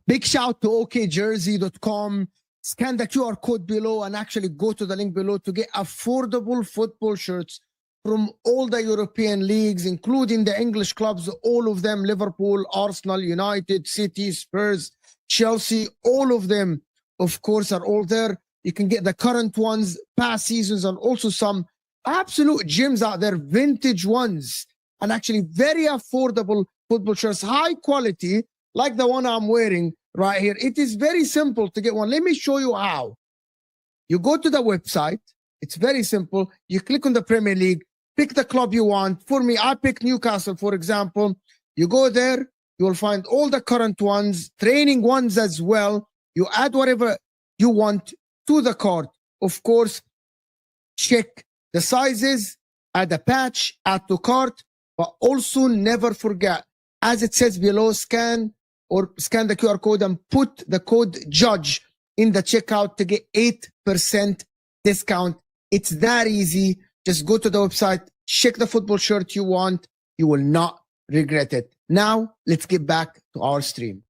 Big shout to okjersey.com. Scan the QR code below and actually go to the link below to get affordable football shirts from all the European leagues, including the English clubs, all of them, Liverpool, Arsenal, United, City, Spurs, Chelsea, all of them, of course, are all there. You can get the current ones, past seasons, and also some absolute gems out there, vintage ones, and actually very affordable football shirts, high quality, like the one I'm wearing right here. It is very simple to get one. Let me show you how. You go to the website. It's very simple. You click on the Premier League, pick the club you want. For me, I pick Newcastle, for example. You go there, you will find all the current ones, training ones as well. You add whatever you want to the cart. Of course, check the sizes, add a patch, add to cart, but also never forget, as it says below, scan the QR code and put the code JUDGE in the checkout to get 8% discount. It's that easy. Just go to the website, check the football shirt you want. You will not regret it. Now, let's get back to our stream.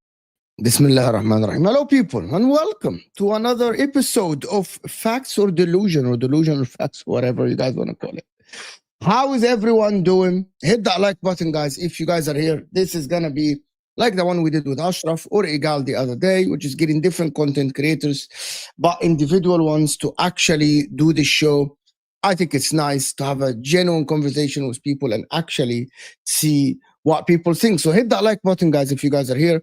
Bismillah ar-Rahman ar-Rahim. Hello, people, and welcome to another episode of Facts or Delusion, or Delusional Facts, whatever you guys want to call it. How is everyone doing? Hit that like button, guys, if you guys are here. This is going to be like the one we did with Ashraf or Igal the other day, which is getting different content creators, but individual ones to actually do the show. I think it's nice to have a genuine conversation with people and actually see what people think. So hit that like button, guys, if you guys are here.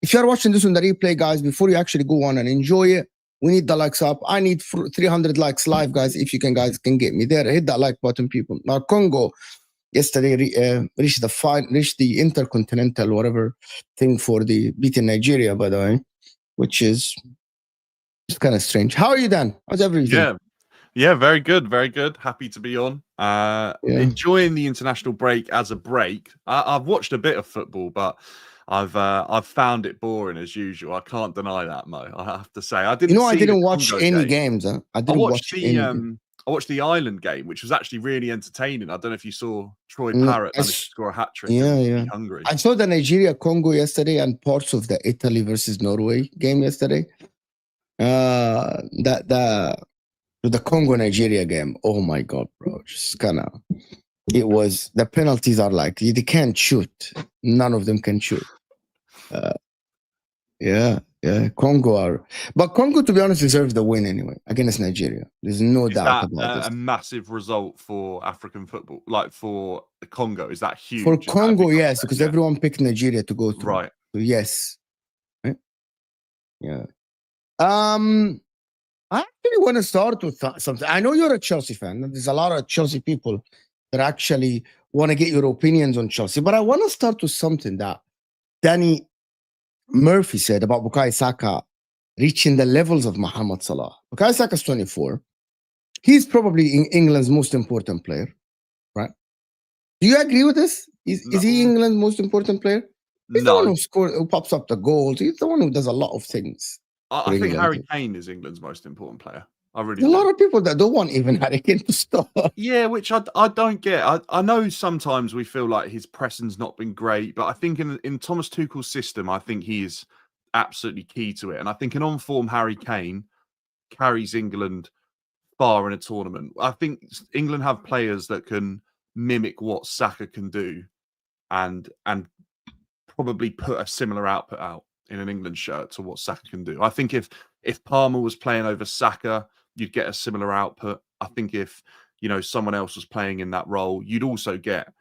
If you're watching this on the replay, guys, before you actually go on and enjoy it, we need the likes up. I need 300 likes live, guys. If you guys can get me there, hit that like button, people. Now, Congo yesterday reached the intercontinental whatever thing for the beating Nigeria, by the way, which is kind of strange. How are you, Dan? How's everything? Yeah, very good, very good. Happy to be on. Enjoying the international break as a break. I've watched a bit of football, but I've found it boring as usual. I can't deny that, Mo. I have to say, I didn't watch any games. Huh? I watched the Ireland game, which was actually really entertaining. I don't know if you saw Troy Parrott score a hat trick. Yeah. Hungary. I saw the Nigeria Congo yesterday and parts of the Italy versus Norway game yesterday. The Congo Nigeria game. Oh my God, bro! It was, the penalties are like they can't shoot. None of them can shoot. But Congo, to be honest, deserves the win anyway against Nigeria. There's no doubt about this. A massive result for African football, like for the Congo. Is that huge? For Congo, yes, because everyone picked Nigeria to go through. Right. So yes. Right? Yeah. I actually want to start with something. I know you're a Chelsea fan. There's a lot of Chelsea people that actually want to get your opinions on Chelsea. But I want to start with something that Danny Murphy said about Bukayo Saka reaching the levels of Mohamed Salah. Bukayo Saka is 24. He's probably England's most important player, right? Do you agree with this? Is he England's most important player? He's the one who pops up the goals. He's the one who does a lot of things. I think Harry Kane is England's most important player. I really do. A lot of people that don't want even Harry Kane to start. Yeah, which I don't get. I know sometimes we feel like his pressing's not been great, but I think in Thomas Tuchel's system, I think he is absolutely key to it. And I think an on-form Harry Kane carries England far in a tournament. I think England have players that can mimic what Saka can do and probably put a similar output out in an England shirt to what Saka can do. I think if Palmer was playing over Saka, you'd get a similar output. I think if, someone else was playing in that role, you'd also get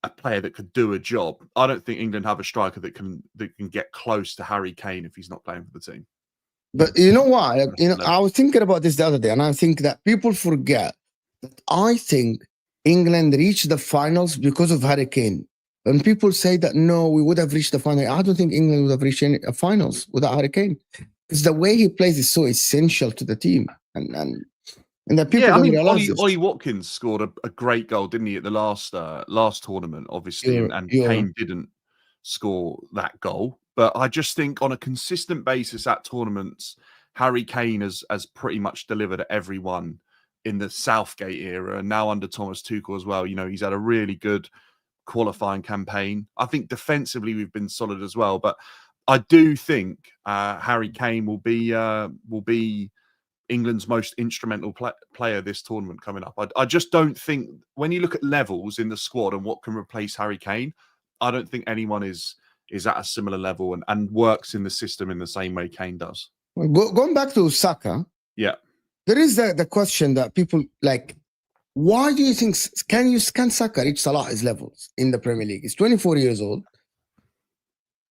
a player that could do a job. I don't think England have a striker that can get close to Harry Kane if he's not playing for the team. But you know what? I was thinking about this the other day, and I think that people forget that I think England reached the finals because of Harry Kane. When people say that, no, we would have reached the final, I don't think England would have reached any finals without Harry Kane. Because the way he plays is so essential to the team. And that people don't realize this. Ollie Watkins scored a great goal, didn't he, at the last tournament, obviously, and Kane didn't score that goal. But I just think on a consistent basis at tournaments, Harry Kane has pretty much delivered at everyone in the Southgate era, and now under Thomas Tuchel as well. He's had a really good qualifying campaign. I think defensively we've been solid as well, but I do think Harry Kane will be England's most instrumental player this tournament coming up. I just don't think, when you look at levels in the squad and what can replace Harry Kane, I don't think anyone is at a similar level and works in the system in the same way Kane does. Going back to Saka, yeah, there is the question that people like, why do you think can Saka reach Salah's levels in the Premier League? He's 24 years old.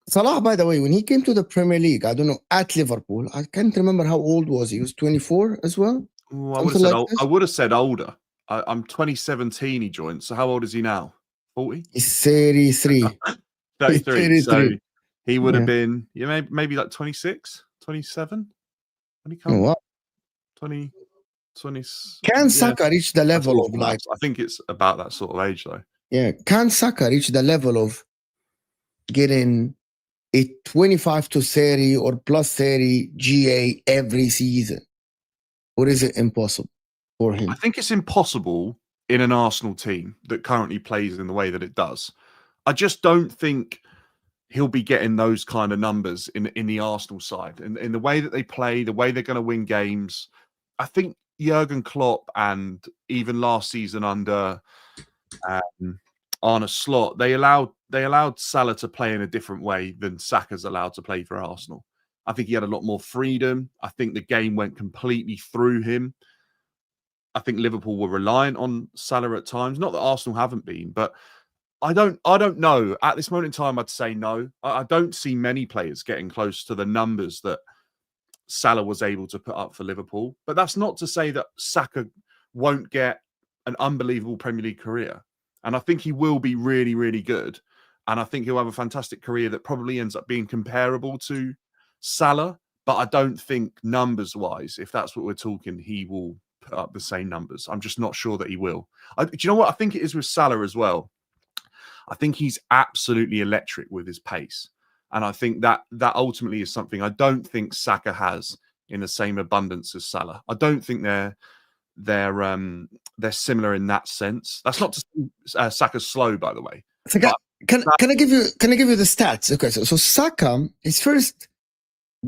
Salah, by the way, when he came to the Premier League, I don't know, at Liverpool, I can't remember how old was he. He was 24 as well? I would have said older. I'm 2017 he joined. So how old is he now? 40? He's 33. 33. So he would have been, maybe like 26, 27? When he comes, wow. 20. Can Saka reach the level of I think it's about that sort of age though. Yeah. Can Saka reach the level of getting a 25 to 30 or plus 30 GA every season? Or is it impossible for him? I think it's impossible in an Arsenal team that currently plays in the way that it does. I just don't think he'll be getting those kind of numbers in the Arsenal side. In the way that they play, the way they're going to win games. I think Jurgen Klopp, and even last season under Arne Slot, they allowed Salah to play in a different way than Saka's allowed to play for Arsenal. I think he had a lot more freedom. I think the game went completely through him. I think Liverpool were reliant on Salah at times. Not that Arsenal haven't been, but I don't know. At this moment in time, I'd say no. I don't see many players getting close to the numbers that Salah was able to put up for Liverpool. But that's not to say that Saka won't get an unbelievable Premier League career. And I think he will be really, really good. And I think he'll have a fantastic career that probably ends up being comparable to Salah. But I don't think numbers-wise, if that's what we're talking, he will put up the same numbers. I'm just not sure that he will. Do you know what I think it is with Salah as well? I think he's absolutely electric with his pace. And I think that ultimately is something I don't think Saka has in the same abundance as Salah. I don't think they're similar in that sense. That's not to say Saka's slow, by the way. Can I give you the stats? Okay, so Saka, his first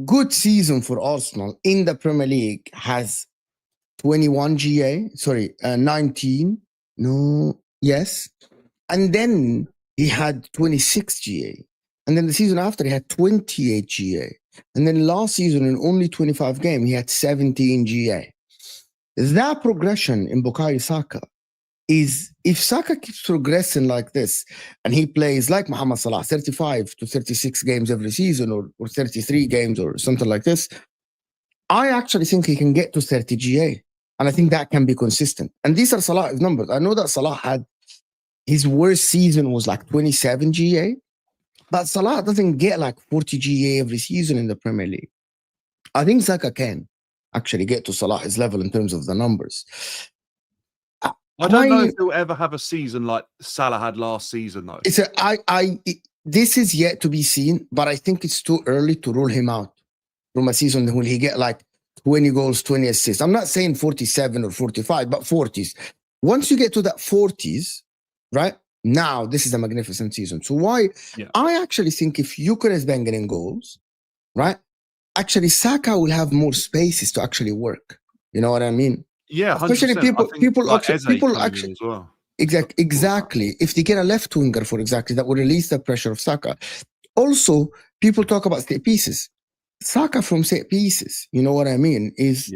good season for Arsenal in the Premier League has 21 GA. Sorry, 19. No, yes. And then he had 26 GA. And then the season after, he had 28 GA. And then last season, in only 25 games, he had 17 GA. That progression in Bukayo Saka is, if Saka keeps progressing like this, and he plays like Mohamed Salah, 35 to 36 games every season, or 33 games, or something like this, I actually think he can get to 30 GA. And I think that can be consistent. And these are Salah's numbers. I know that Salah had his worst season was like 27 GA, but Salah doesn't get like 40 GA every season in the Premier League. I think Saka can actually get to Salah's level in terms of the numbers. I don't know if he'll ever have a season like Salah had last season, though. This is yet to be seen, but I think it's too early to rule him out from a season when he get like 20 goals, 20 assists. I'm not saying 47 or 45, but 40s. Once you get to that 40s, right? Now, this is a magnificent season. So why? Yeah. I actually think if Gyokeres banging in goals, right? Actually, Saka will have more spaces to actually work. You know what I mean? Yeah, 100%. Especially people actually as well. Exactly. If they get a left winger, for example, that will release the pressure of Saka. Also, people talk about set pieces. Saka from set pieces, you know what I mean? His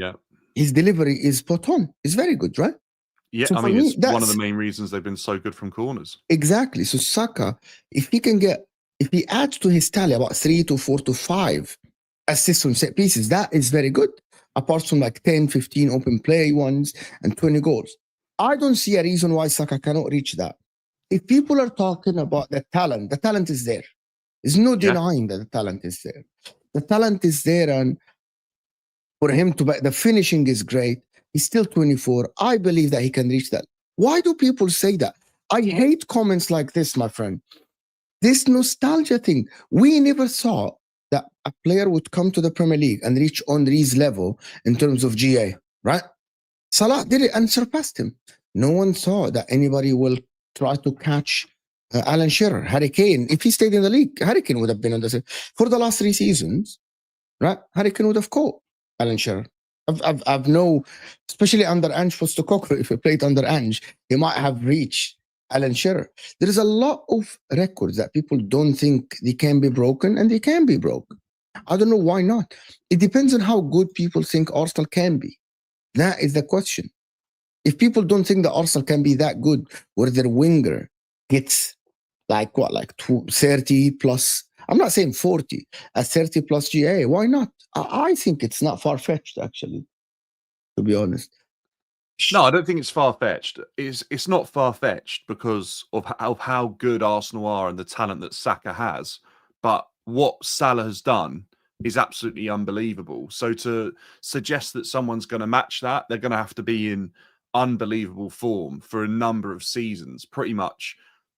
delivery is spot on. It's very good, right? Yeah, so I mean, it's one of the main reasons they've been so good from corners. Exactly. So Saka, if he adds to his tally about 3 to 4 to 5 assists from set pieces, that is very good. Apart from like 10, 15 open play ones and 20 goals. I don't see a reason why Saka cannot reach that. If people are talking about the talent is there. There's no denying that the talent is there. The talent is there, and for him to the finishing is great. He's still 24. I believe that he can reach that. Why do people say that? I hate comments like this, my friend. This nostalgia thing. We never saw that a player would come to the Premier League and reach Henry's level in terms of GA, right? Salah did it and surpassed him. No one saw that anybody will try to catch Alan Shearer, Harry Kane. If he stayed in the league, Harry Kane would have been on the same. For the last 3 seasons, right? Harry Kane would have caught Alan Shearer. I've no, especially under Ange Postecoglou, if he played under Ange, he might have reached Alan Shearer. There is a lot of records that people don't think they can be broken, and they can be broken. I don't know why not. It depends on how good people think Arsenal can be. That is the question. If people don't think that Arsenal can be that good, where their winger gets like 30 plus, I'm not saying 40, a 30 plus GA, why not? I think it's not far-fetched, actually, to be honest. No, I don't think it's far-fetched. It's not far-fetched because of how good Arsenal are and the talent that Saka has. But what Salah has done is absolutely unbelievable. So to suggest that someone's going to match that, they're going to have to be in unbelievable form for a number of seasons. Pretty much,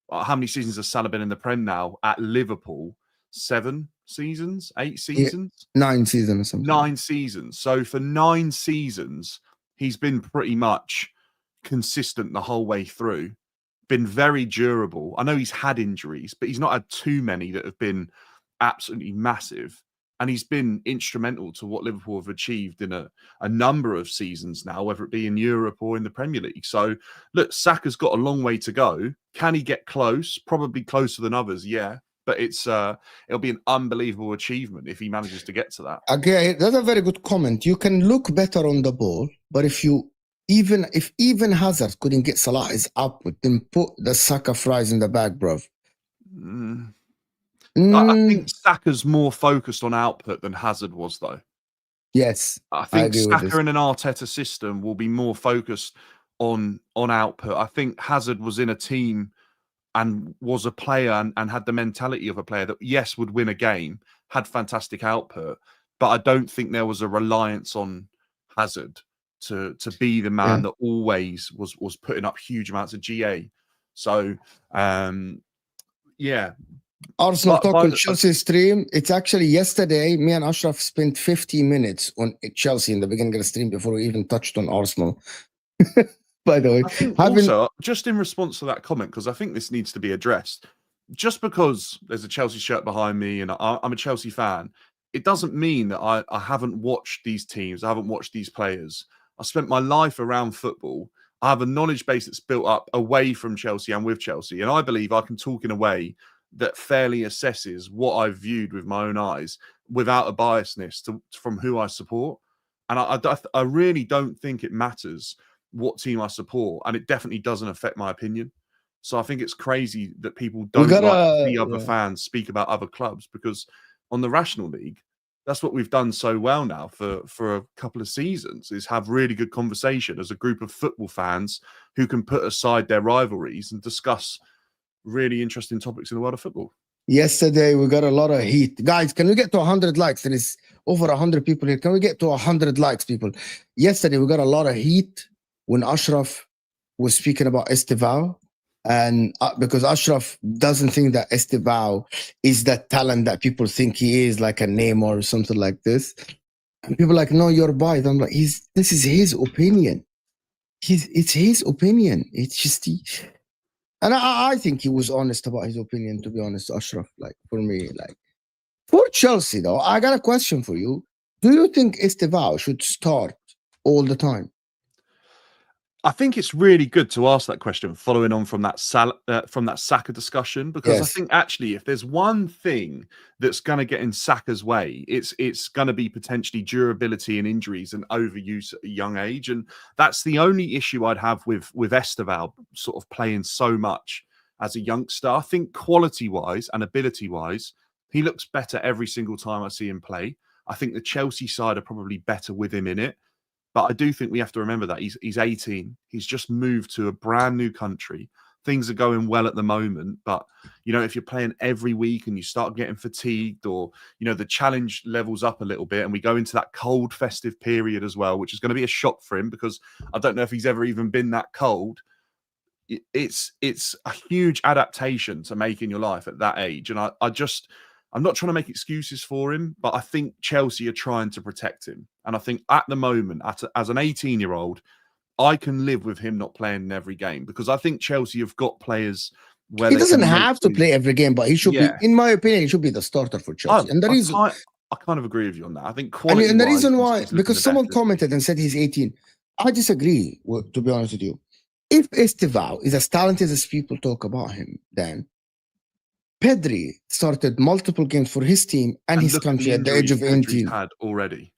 how many seasons has Salah been in the Prem now at Liverpool? 7 seasons? 8 seasons? 9 seasons or something. 9 seasons. So for 9 seasons, he's been pretty much consistent the whole way through. Been very durable. I know he's had injuries, but he's not had too many that have been absolutely massive. And he's been instrumental to what Liverpool have achieved in a number of seasons now, whether it be in Europe or in the Premier League. So, look, Saka's got a long way to go. Can he get close? Probably closer than others, yeah. But it'll be an unbelievable achievement if he manages to get to that. Okay, that's a very good comment. You can look better on the ball, but if even Hazard couldn't get Salah's output, then put the Saka fries in the bag, bruv. I think Saka's more focused on output than Hazard was, though. Yes, I think Saka in an Arteta system will be more focused on output. I think Hazard was in a team and was a player and had the mentality of a player that, yes, would win a game, had fantastic output, but I don't think there was a reliance on Hazard to be the man that always was putting up huge amounts of GA. So, yeah. Arsenal Talk on Chelsea stream. It's actually yesterday, me and Ashraf spent 50 minutes on Chelsea in the beginning of the stream before we even touched on Arsenal. By the way, also, just in response to that comment, because I think this needs to be addressed, just because there's a Chelsea shirt behind me and I'm a Chelsea fan, it doesn't mean that I haven't watched these teams, I haven't watched these players. I spent my life around football. I have a knowledge base that's built up away from Chelsea and with Chelsea, and I believe I can talk in a way that fairly assesses what I've viewed with my own eyes without a biasness from who I support. And I really don't think it matters what team I support, and it definitely doesn't affect my opinion. So I think it's crazy that people don't like the other fans speak about other clubs, because on the Rational League, That's what we've done so well now for a couple of seasons, is have really good conversation as a group of football fans who can put aside their rivalries and discuss really interesting topics in the world of football. Yesterday, we got a lot of heat. Guys, can we get to 100 likes? There is over 100 people here. Can we get to 100 likes, people? Yesterday, we got a lot of heat when Ashraf was speaking about Estevao. And because Ashraf doesn't think that Estevao is that talent that people think he is, like a name or something like this. And people are like, no, you're biased. I'm like, this is his opinion. It's his opinion. It's just... And I think he was honest about his opinion, to be honest, Ashraf. Like, for me, like, for Chelsea, though, I got a question for you. Do you think Estevao should start all the time? I think it's really good to ask that question following on from that Saka discussion, because Yes. I think actually if there's one thing that's going to get in Saka's way, it's going to be potentially durability and injuries and overuse at a young age. And that's the only issue I'd have with Estevao sort of playing so much as a youngster. I think quality-wise and ability-wise, he looks better every single time I see him play. I think the Chelsea side are probably better with him in it. But I do think we have to remember that he's 18. He's just moved to a brand new country. Things are going well at the moment. But, you know, if you're playing every week and you start getting fatigued, or, you know, the challenge levels up a little bit and we go into that cold festive period as well, which is going to be a shock for him because I don't know if he's ever even been that cold. It's a huge adaptation to make in your life at that age. And I'm not trying to make excuses for him, but I think Chelsea are trying to protect him. And I think at the moment, as an 18-year-old, I can live with him not playing in every game, because I think Chelsea have got players where he doesn't have to play every game, but he should be, in my opinion, he should be the starter for Chelsea. And the reason I kind of agree with you on that. I think quality. And the reason why, because someone commented and said he's 18. I disagree, to be honest with you. If Estevao is as talented as people talk about him, then Pedri started multiple games for his team and his country at the age of 18. Had already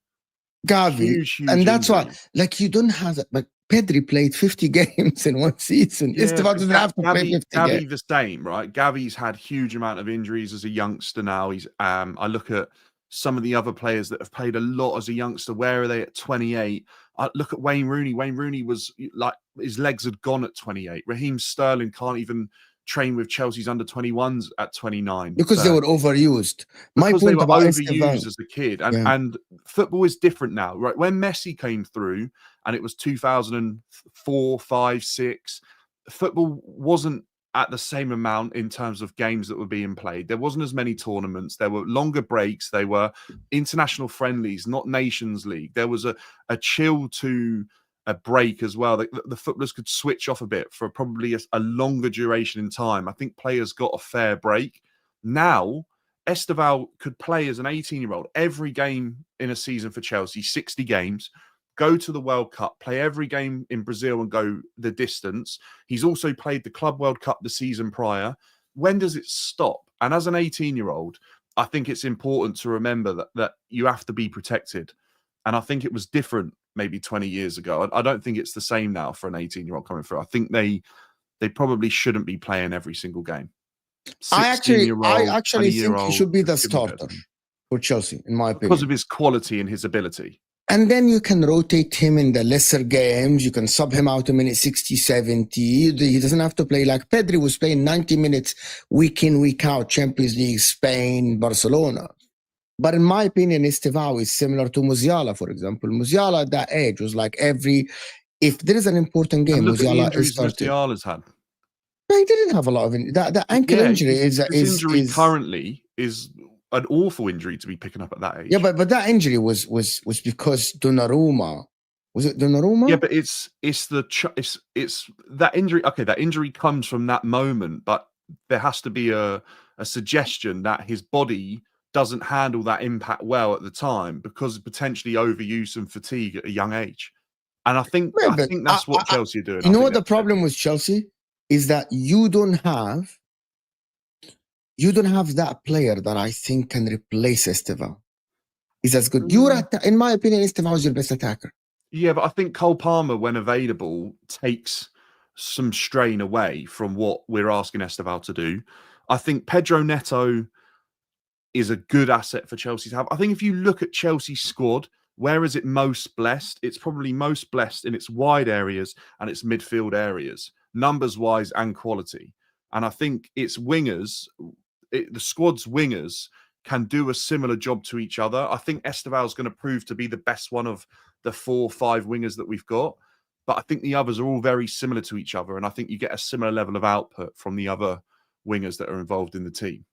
Gavi, huge and that's injury. why, like, you don't have that. But Pedri played 50 games in one season. Yeah, Estevao doesn't have to play 50 Gavi games. the same, right? Gavi's had huge amount of injuries as a youngster now. He's I look at some of the other players that have played a lot as a youngster. Where are they at 28? I look at Wayne Rooney. Wayne Rooney was like, his legs had gone at 28. Raheem Sterling can't even train with Chelsea's under 21s at 29 because they were overused. My because point they were about overused Estevao, as a kid, and football is different now, right? When Messi came through, and it was 2004, 5, 6, football wasn't at the same amount in terms of games that were being played. There wasn't as many tournaments. There were longer breaks. They were international friendlies, not Nations League. There was a chill to a break as well. The footballers could switch off a bit for probably a longer duration in time. I think players got a fair break. Now, Estevao could play as an 18-year-old every game in a season for Chelsea, 60 games, go to the World Cup, play every game in Brazil and go the distance. He's also played the Club World Cup the season prior. When does it stop? And as an 18-year-old, I think it's important to remember that you have to be protected. And I think it was different maybe 20 years ago. I don't think it's the same now for an 18-year-old coming through. I think they probably shouldn't be playing every single game. I actually think he should be the starter for Chelsea, in my opinion. Because of his quality and his ability. And then you can rotate him in the lesser games. You can sub him out a minute 60, 70. He doesn't have to play like Pedri was playing 90 minutes week in, week out, Champions League, Spain, Barcelona. But in my opinion, Estevao is similar to Musiala, for example. Musiala at that age was like if there is an important game, Musiala is starting. Musiala's had. No, he didn't have a lot of that ankle injury. His injury currently is an awful injury to be picking up at that age. Yeah, but that injury was because Donnarumma. Was it Donnarumma? Yeah, but it's that injury. Okay, that injury comes from that moment, but there has to be a suggestion that his body doesn't handle that impact well at the time because of potentially overuse and fatigue at a young age. And I think that's what Chelsea are doing. You know what the problem with Chelsea is? That you don't have that player that I think can replace Estevao. He's as good. In my opinion, Estevao is your best attacker. Yeah, but I think Cole Palmer, when available, takes some strain away from what we're asking Estevao to do. I think Pedro Neto is a good asset for Chelsea to have. I think if you look at Chelsea's squad, where is it most blessed? It's probably most blessed in its wide areas and its midfield areas, numbers-wise and quality. And I think its wingers, the squad's wingers, can do a similar job to each other. I think Estevao is going to prove to be the best one of the 4 or 5 wingers that we've got. But I think the others are all very similar to each other. And I think you get a similar level of output from the other wingers that are involved in the team.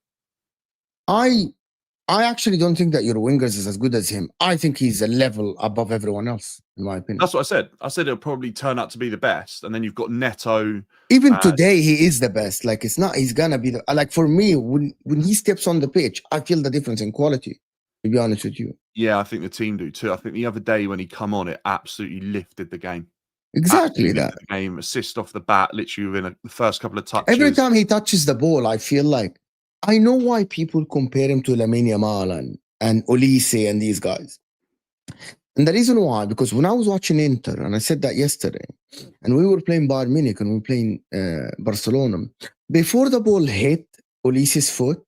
I actually don't think that your wingers is as good as him. I think he's a level above everyone else, in my opinion. That's what I said. I said it'll probably turn out to be the best. And then you've got Neto. Even today, he is the best. Like, it's not, he's going to be the, like, for me, when he steps on the pitch, I feel the difference in quality, to be honest with you. Yeah, I think the team do too. I think the other day when he come on, it absolutely lifted the game. Exactly that. The game, assist off the bat, literally within the first couple of touches. Every time he touches the ball, I feel like, I know why people compare him to Lamine Yamal and Olise and these guys. And the reason why, because when I was watching Inter, and I said that yesterday, and we were playing Bayern Munich and we were playing Barcelona, before the ball hit Olise's foot,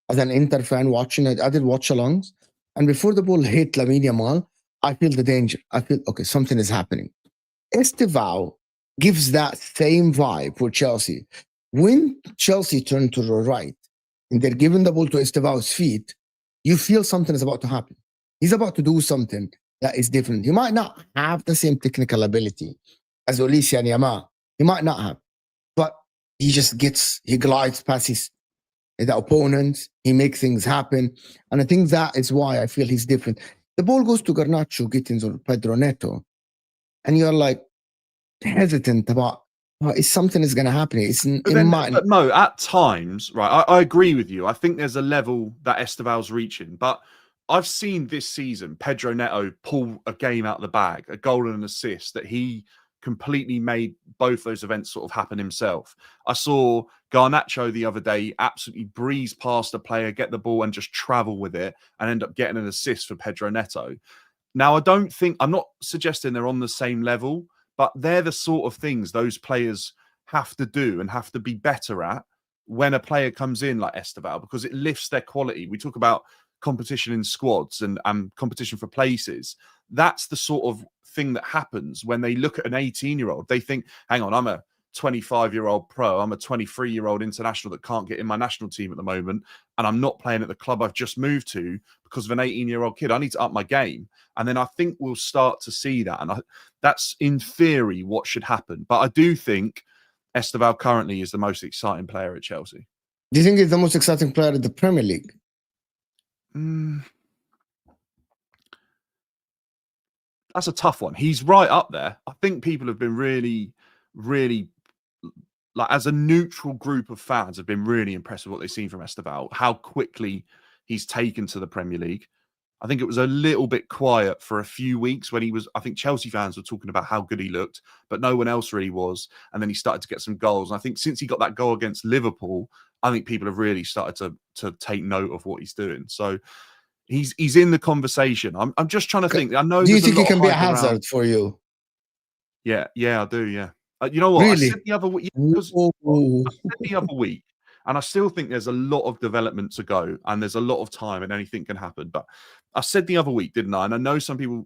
as an Inter fan watching it, I did watch-alongs, and before the ball hit Lamine Yamal, I feel the danger. I feel, okay, something is happening. Estevao gives that same vibe for Chelsea. When Chelsea turn to the right, and they're giving the ball to Estevao's feet, you feel something is about to happen. He's about to do something that is different. He might not have the same technical ability as Olise and Yamal. He might not have. But he just he glides past the opponents. He makes things happen. And I think that is why I feel he's different. The ball goes to Garnacho, Gittins, or Pedro Neto. And you're like hesitant about, if something is going to happen. But Mo, at times, right, I agree with you. I think there's a level that Estevao's reaching. But I've seen this season Pedro Neto pull a game out of the bag, a goal and an assist that he completely made both those events sort of happen himself. I saw Garnacho the other day absolutely breeze past a player, get the ball and just travel with it and end up getting an assist for Pedro Neto. Now, I'm not suggesting they're on the same level, but they're the sort of things those players have to do and have to be better at when a player comes in like Estevao, because it lifts their quality. We talk about competition in squads and competition for places. That's the sort of thing that happens when they look at an 18-year-old. They think, hang on, I'm a 25-year-old pro. I'm a 23-year-old international that can't get in my national team at the moment. And I'm not playing at the club I've just moved to because of an 18-year-old kid. I need to up my game. And then I think we'll start to see that. And that's, in theory, what should happen. But I do think Estevao currently is the most exciting player at Chelsea. Do you think he's the most exciting player in the Premier League? That's a tough one. He's right up there. I think people have been really, really, like, as a neutral group of fans, have been really impressed with what they've seen from Estevao, how quickly he's taken to the Premier League. I think it was a little bit quiet for a few weeks when I think Chelsea fans were talking about how good he looked, but no one else really was. And then he started to get some goals. And I think since he got that goal against Liverpool, I think people have really started to take note of what he's doing. So he's in the conversation. I'm just trying to think. I know. Do you think he can be a hazard for you? Yeah, I do. Yeah. You know what? Really? I said the other week, and I still think there's a lot of development to go, and there's a lot of time, and anything can happen. But I said the other week, didn't I? And I know some people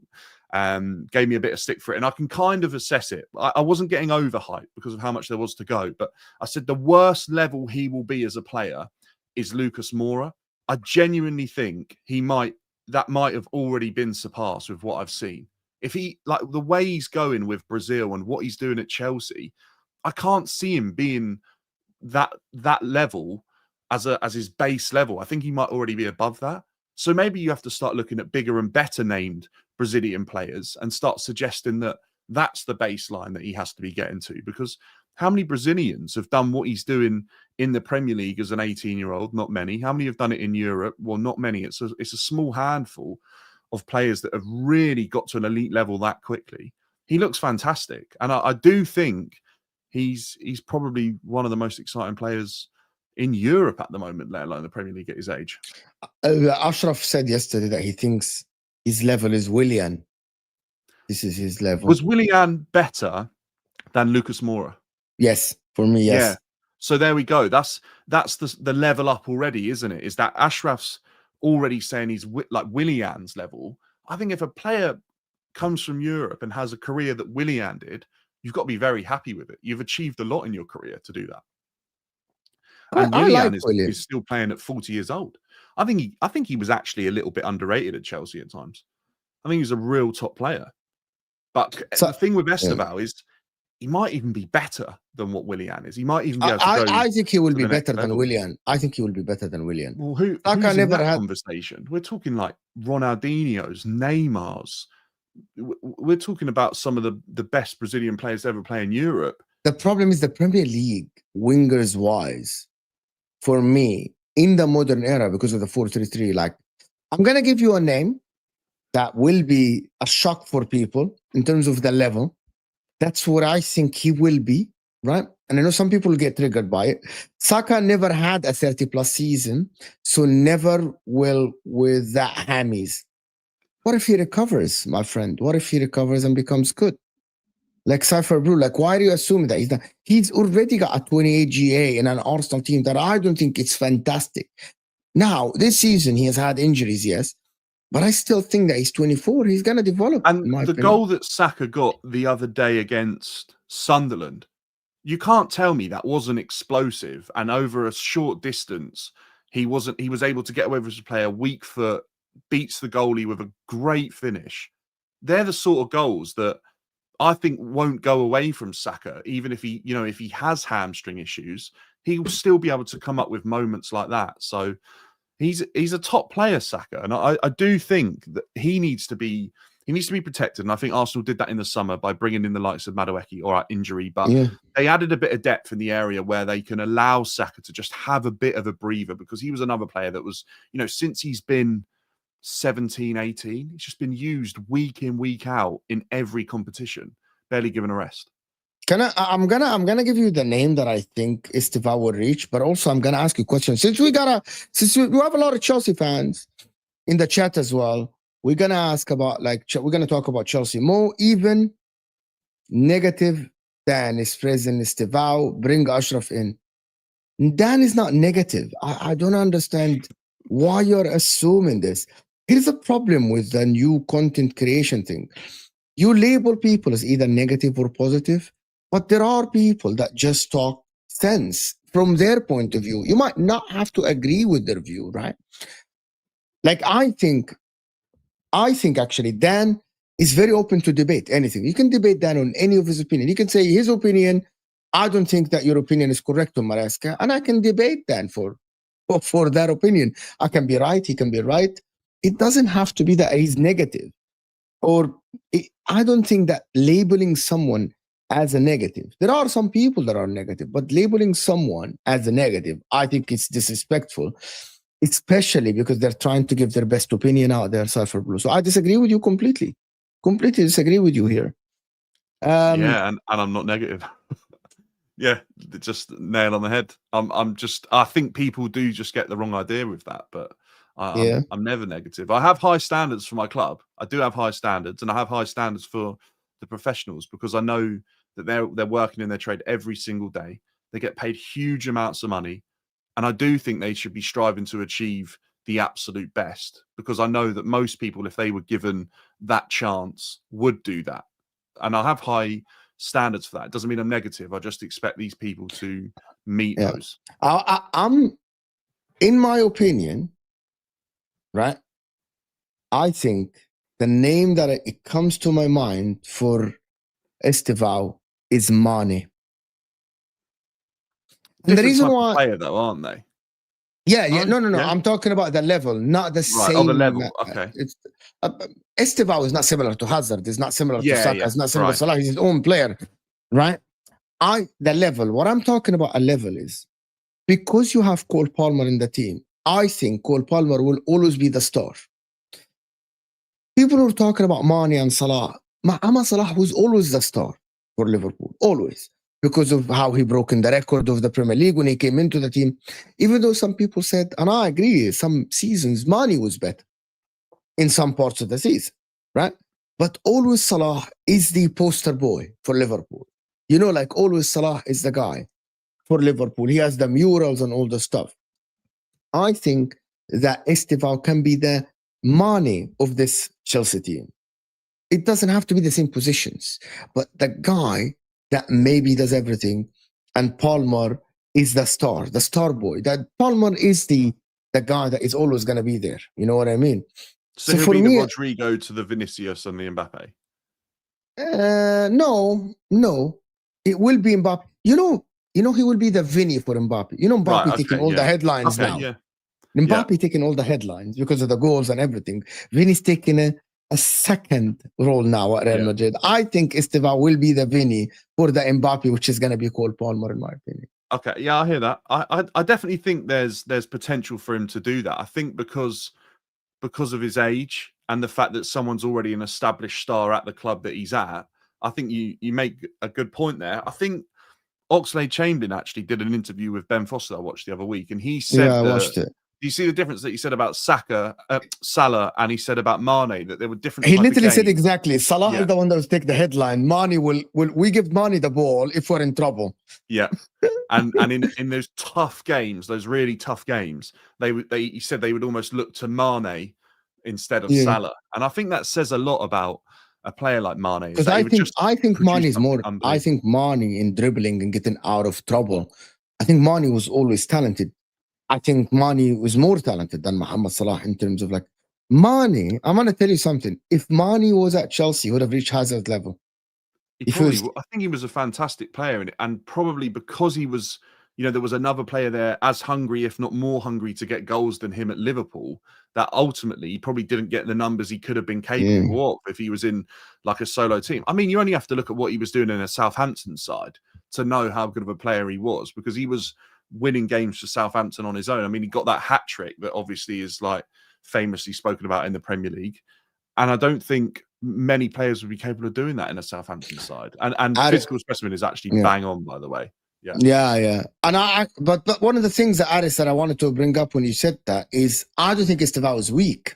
gave me a bit of stick for it, and I can kind of assess it. I wasn't getting overhyped because of how much there was to go, but I said the worst level he will be as a player is Lucas Moura. I genuinely think that might have already been surpassed with what I've seen. If he, like, the way he's going with Brazil and what he's doing at Chelsea, I can't see him being that level as his base level. I think he might already be above that. So maybe you have to start looking at bigger and better named Brazilian players and start suggesting that that's the baseline that he has to be getting to. Because how many Brazilians have done what he's doing in the Premier League as an 18-year-old? Not many. How many have done it in Europe? Well, not many. It's a small handful of players that have really got to an elite level that quickly. He looks fantastic. And I do think he's probably one of the most exciting players in Europe at the moment, let alone the Premier League at his age. Ashraf said yesterday that he thinks his level is Willian. This is his level. Was Willian better than Lucas Moura? Yes, for me, yes. Yeah. So there we go. That's the level up already, isn't it? Is that Ashraf's already saying he's like Willian's level. I think if a player comes from Europe and has a career that Willian did, you've got to be very happy with it. You've achieved a lot in your career to do that. And I Willian like Willian. is still playing at 40 years old. I think he was actually a little bit underrated at Chelsea at times. I think he's a real top player. But the thing with Estevao is he might even be better than what Willian is. He might even be able to go. I think he will be better than Willian. I think he will be better than Willian. Well, who's in that conversation? We're talking like Ronaldinho's, Neymar's. We're talking about some of the best Brazilian players to ever play in Europe. The problem is the Premier League, wingers wise, for me, in the modern era, because of the 4-3-3, like, I'm going to give you a name that will be a shock for people in terms of the level. That's what I think he will be, right? And I know some people get triggered by it. Saka never had a 30-plus season, so never will with that hammies. What if he recovers, my friend? What if he recovers and becomes good? Like Cypher Blue, like, why are you assuming that? He's already got a 28 GA in an Arsenal team that I don't think it's fantastic. Now, this season, he has had injuries, yes, but I still think that he's 24. He's going to develop. And the goal that Saka got the other day against Sunderland, you can't tell me that wasn't explosive. And over a short distance, he was able to get away with his player, weak foot, beats the goalie with a great finish. They're the sort of goals that I think won't go away from Saka, even if he has hamstring issues, he will still be able to come up with moments like that. So he's a top player, Saka, and I do think that he needs to be protected. And I think Arsenal did that in the summer by bringing in the likes of Madueke, all right, injury, but they added a bit of depth in the area where they can allow Saka to just have a bit of a breather, because he was another player that was, since he's been 17, 18, he's just been used week in, week out in every competition, barely given a rest. I'm gonna give you the name that I think Estevao will reach, but also I'm gonna ask you a question. Since we have a lot of Chelsea fans in the chat as well, we're gonna ask about, we're gonna talk about Chelsea. More even negative than is present Estevao, bring Ashraf in. Dan is not negative. I don't understand why you're assuming this. Here's a problem with the new content creation thing. You label people as either negative or positive, but there are people that just talk sense from their point of view. You might not have to agree with their view, right? Like, I think actually Dan is very open to debate anything. You can debate Dan on any of his opinion. You can say his opinion, I don't think that your opinion is correct on Maresca, and I can debate Dan for that opinion. I can be right, he can be right. It doesn't have to be that he's negative. I don't think that labeling someone as a negative, there are some people that are negative, but labeling someone as a negative, I think it's disrespectful, especially because they're trying to give their best opinion out there, Cypher Blue. So I disagree with you completely disagree with you here. And I'm not negative. Yeah, just nail on the head. I think people do just get the wrong idea with that, but I'm never negative. I have high standards for my club. I do have high standards, and I have high standards for the professionals, because I know that they're working in their trade every single day. They get paid huge amounts of money, and I do think they should be striving to achieve the absolute best, because I know that most people, if they were given that chance, would do that. And I have high standards for that. It doesn't mean I'm negative. I just expect these people to meet those. I'm, in my opinion, right, I think the name that it comes to my mind for Estevao is Mane. And the reason why, player though, aren't they? No. I'm talking about the level, not the same. Oh, the level. Okay. Estevao is not similar to Hazard. It's not similar to Saka. It's not similar to Salah. He's his own player, right? The level. What I'm talking about, a level, is because you have Cole Palmer in the team. I think Cole Palmer will always be the star. People who are talking about Mane and Salah, Mohamed Salah was always the star for Liverpool, always, because of how he broke in the record of the Premier League when he came into the team. Even though some people said, and I agree, some seasons Mane was better in some parts of the season, right? But always Salah is the poster boy for Liverpool. Always Salah is the guy for Liverpool. He has the murals and all the stuff. I think that Estevão can be the Mane of this Chelsea team. It doesn't have to be the same positions, but the guy that maybe does everything, and Palmer is the star boy. That Palmer is the guy that is always going to be there. You know what I mean? So he'll be the Rodrigo to the Vinicius and the Mbappe? No. It will be Mbappe. You know, he will be the Vinny for Mbappe. You know, Mbappe taking all the headlines now. Yeah. Mbappe taking all the headlines because of the goals and everything. Vinny's taking a second role now at Real Madrid. I think Estevão will be the Vinny for the Mbappe, which is going to be called Palmer, in my opinion. Okay, yeah, I hear that. I definitely think there's potential for him to do that. I think because of his age and the fact that someone's already an established star at the club that he's at, I think you make a good point there. I think Oxlade-Chamberlain actually did an interview with Ben Foster I watched the other week, and he said, I watched it. Do you see the difference that he said about Salah, and he said about Mane, that there were different? He literally said exactly. Salah is the one that will take the headline. Mane we give Mane the ball if we're in trouble. Yeah, and in those tough games, those really tough games, he said they would almost look to Mane instead of Salah, and I think that says a lot about a player like Mane. Because I think Mane is more. I think Mane in dribbling and getting out of trouble. I think Mane was always talented. I think Mane was more talented than Mohamed Salah in terms of like Mane. I'm gonna tell you something. If Mane was at Chelsea, he would have reached Hazard level. I think he was a fantastic player, and probably because he was, there was another player there as hungry, if not more hungry, to get goals than him at Liverpool. That ultimately he probably didn't get the numbers he could have been capable of if he was in like a solo team. I mean, you only have to look at what he was doing in a Southampton side to know how good of a player he was, because he was winning games for Southampton on his own. I mean, he got that hat trick that obviously is like famously spoken about in the Premier League, and I don't think many players would be capable of doing that in a Southampton side. And physical specimen is actually bang on, by the way. Yeah. And but one of the things that Aris that I wanted to bring up when you said that is I don't think Estevão is weak.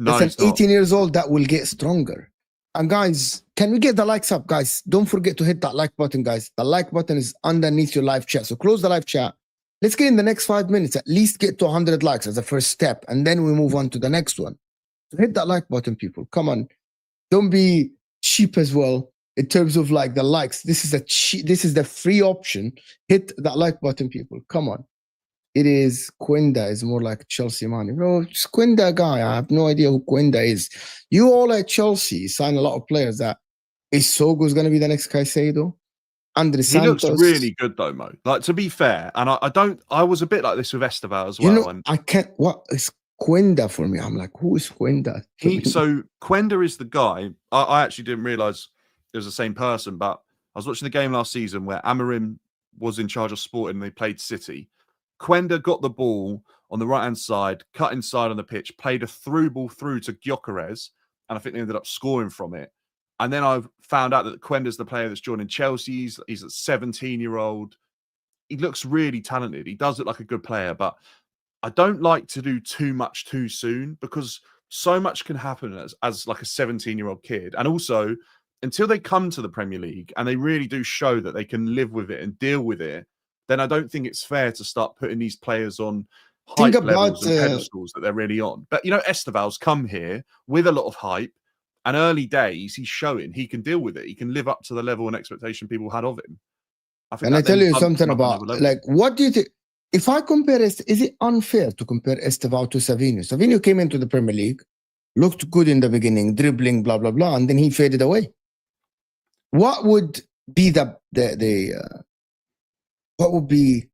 No, it's an 18 years old that will get stronger. And guys, can we get the likes up, guys? Don't forget to hit that like button, guys. The like button is underneath your live chat. So close the live chat. Let's get in the next 5 minutes, at least get to 100 likes as a first step. And then we move on to the next one. So hit that like button, people. Come on. Don't be cheap as well in terms of like the likes. This is the free option. Hit that like button, people. Come on. It is Quenda is more like Chelsea money. Bro, it's Quenda guy. I have no idea who Quenda is. You all at Chelsea sign a lot of players that Issogo is going to be the next Caicedo. Andre Santos. He looks really good though, Mo. Like, to be fair, and I was a bit like this with Estevão as well. I can't, what is Quenda for me? I'm like, who is Quenda? So Quenda is the guy. I actually didn't realize it was the same person, but I was watching the game last season where Amorim was in charge of Sporting and they played City. Quenda got the ball on the right-hand side, cut inside on the pitch, played a through ball through to Gyokeres, and I think they ended up scoring from it. And then I found out that Quenda's the player that's joining Chelsea. He's a 17-year-old. He looks really talented. He does look like a good player, but I don't like to do too much too soon because so much can happen as like a 17-year-old kid. And also, until they come to the Premier League and they really do show that they can live with it and deal with it, then I don't think it's fair to start putting these players on hype levels and pedestals that they're really on. But, Estevão's come here with a lot of hype, and early days, he's showing he can deal with it. He can live up to the level and expectation people had of him. I tell you something about, like, what do you think? If I compare, is it unfair to compare Estevão to Savinho? Savinho came into the Premier League, looked good in the beginning, dribbling, blah, blah, blah, and then he faded away. What would be what would be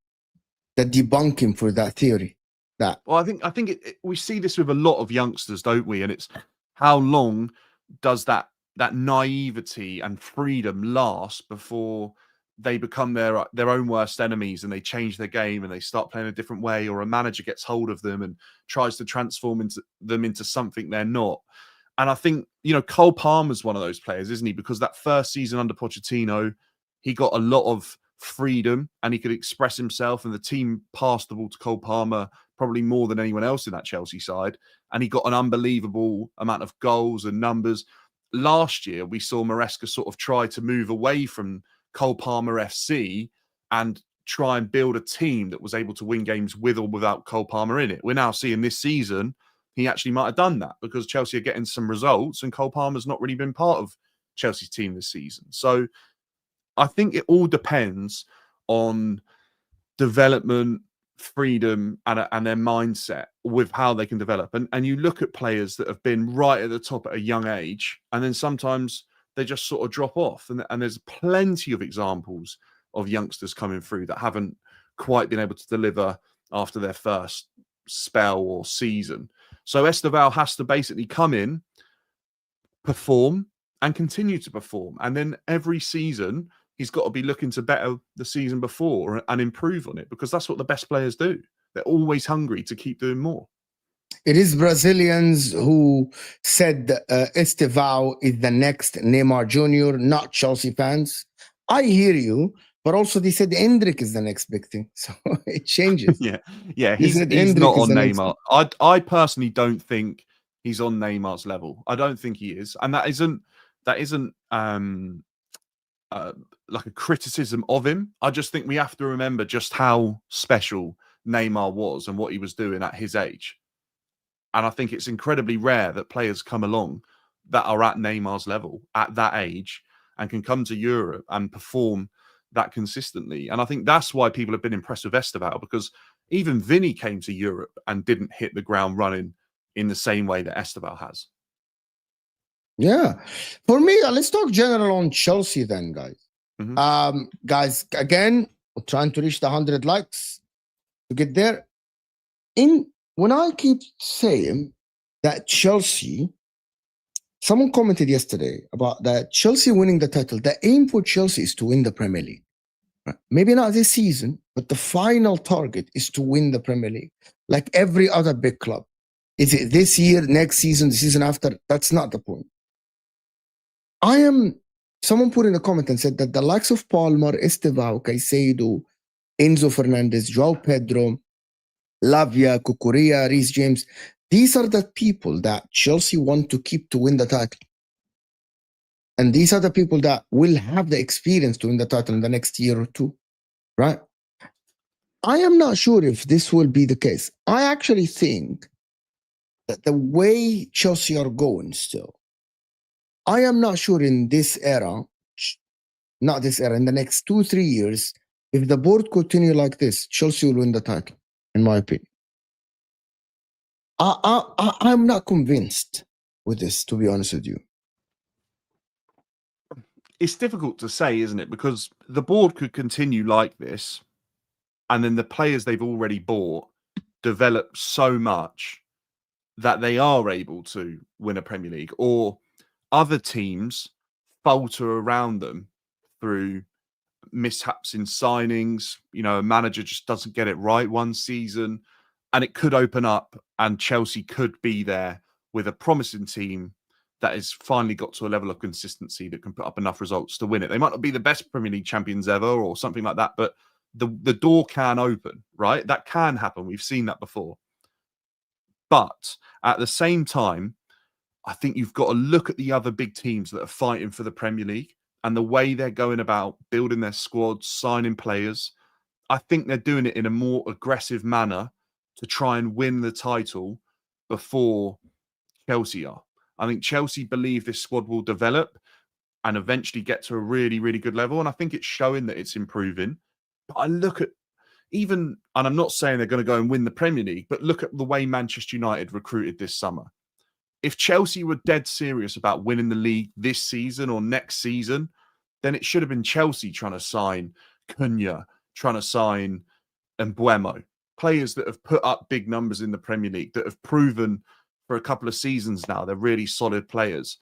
the debunking for that theory? Well, I think we see this with a lot of youngsters, don't we? And it's how long does that naivety and freedom last before they become their own worst enemies and they change their game and they start playing a different way, or a manager gets hold of them and tries to transform them into something they're not. And I think, Cole Palmer's one of those players, isn't he? Because that first season under Pochettino, he got a lot of freedom and he could express himself, and the team passed the ball to Cole Palmer probably more than anyone else in that Chelsea side, and he got an unbelievable amount of goals and numbers. Last year we saw Maresca sort of try to move away from Cole Palmer FC and try and build a team that was able to win games with or without Cole Palmer in it. We're now seeing this season he actually might have done that because Chelsea are getting some results and Cole Palmer's not really been part of Chelsea's team this season. So I think it all depends on development, freedom, and their mindset with how they can develop. And you look at players that have been right at the top at a young age, and then sometimes they just sort of drop off. And there's plenty of examples of youngsters coming through that haven't quite been able to deliver after their first spell or season. So Estevao has to basically come in, perform, and continue to perform. And then every season, he's got to be looking to better the season before and improve on it, because that's what the best players do. They're always hungry to keep doing more. It is Brazilians who said Estevao is the next Neymar Jr., not Chelsea fans. I hear you, but also they said Endrick is the next big thing. So it changes. yeah, he's not on Neymar. I personally don't think he's on Neymar's level. I don't think he is. And that isn't like a criticism of him. I just think we have to remember just how special Neymar was and what he was doing at his age. And I think it's incredibly rare that players come along that are at Neymar's level at that age and can come to Europe and perform that consistently. And I think that's why people have been impressed with Estevao, because even Vinny came to Europe and didn't hit the ground running in the same way that Estevao has. Yeah. For me, let's talk general on Chelsea then, guys. Mm-hmm. Guys, again, we're trying to reach the 100 likes to get there. When I keep saying that Chelsea, someone commented yesterday about that Chelsea winning the title. The aim for Chelsea is to win the Premier League. Maybe not this season, but the final target is to win the Premier League, like every other big club. Is it this year, next season, the season after? That's not the point. Someone put in a comment and said that the likes of Palmer, Estevao, Caicedo, Enzo Fernandez, João Pedro, Lavia, Cucurella, Reece James, these are the people that Chelsea want to keep to win the title. And these are the people that will have the experience to win the title in the next year or two, right? I am not sure if this will be the case. I actually think that the way Chelsea are going still, I am not sure in this era, not this era, in the next 2-3 years, if the board continue like this, Chelsea will win the title, in my opinion. I'm not convinced with this, to be honest with you. It's difficult to say, isn't it? Because the board could continue like this, and then the players they've already bought develop so much that they are able to win a Premier League, or other teams falter around them through mishaps in signings. You know, a manager just doesn't get it right one season, and it could open up, and Chelsea could be there with a promising team that has finally got to a level of consistency that can put up enough results to win it. They might not be the best Premier League champions ever or something like that, but the door can open, right? That can happen. We've seen that before. But at the same time, I think you've got to look at the other big teams that are fighting for the Premier League and the way they're going about building their squads, signing players. I think they're doing it in a more aggressive manner to try and win the title before Chelsea are. I think Chelsea believe this squad will develop and eventually get to a really, really good level. And I think it's showing that it's improving. But I look at even, and I'm not saying they're going to go and win the Premier League, but look at the way Manchester United recruited this summer. If Chelsea were dead serious about winning the league this season or next season, then it should have been Chelsea trying to sign Cunha, trying to sign Mbeumo, players that have put up big numbers in the Premier League, that have proven for a couple of seasons now they're really solid players.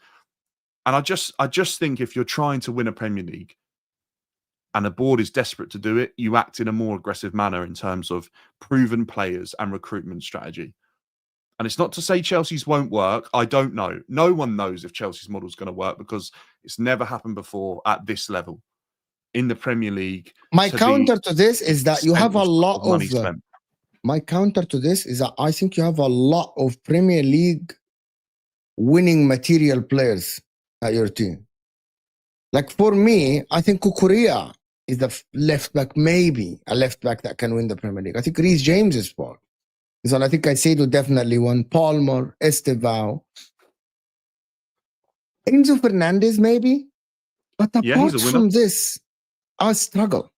And I just think if you're trying to win a Premier League and the board is desperate to do it, you act in a more aggressive manner in terms of proven players and recruitment strategy. And it's not to say Chelsea's won't work. I don't know. No one knows if Chelsea's model is going to work because it's never happened before at this level in the Premier League. My counter to this is that you have a lot of money spent. My counter to this is that I think you have a lot of Premier League winning material players at your team. Like for me, I think Cucurella is the left back, maybe a left back that can win the Premier League. I think Reece James is one. So I think Caicedo definitely one. Palmer, Estevao. Enzo Fernandez, maybe. But apart from this, I struggle.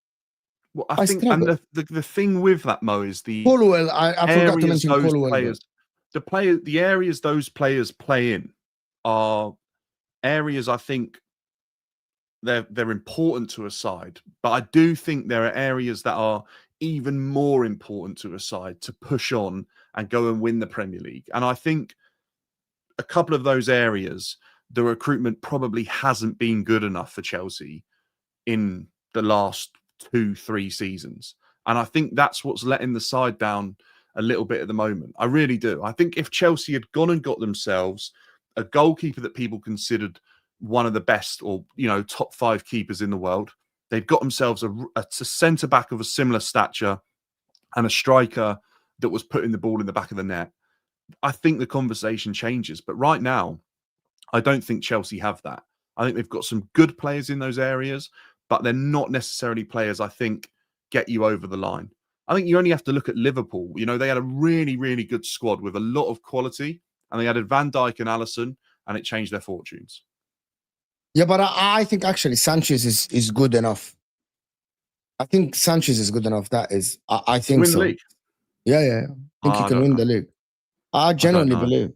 Well, I think, struggle. and the thing with that, Mo, is the Colwell. I forgot to mention Colwell. The areas those players play in are areas I think they're important to a side, but I do think there are areas that are even more important to a side to push on and go and win the Premier League. And I think a couple of those areas, the recruitment probably hasn't been good enough for Chelsea in the last 2-3 seasons. And I think that's what's letting the side down a little bit at the moment. I really do. I think if Chelsea had gone and got themselves a goalkeeper that people considered one of the best or, top 5 keepers in the world, they've got themselves a centre-back of a similar stature and a striker that was putting the ball in the back of the net, I think the conversation changes. But right now, I don't think Chelsea have that. I think they've got some good players in those areas, but they're not necessarily players I think get you over the line. I think you only have to look at Liverpool. They had a really, really good squad with a lot of quality, and they added Van Dijk and Alisson, and it changed their fortunes. Yeah, but I think actually Sanchez is good enough. I think Sanchez is good enough. That is, I think win so. The league. Yeah. I think he can win the league. I genuinely believe.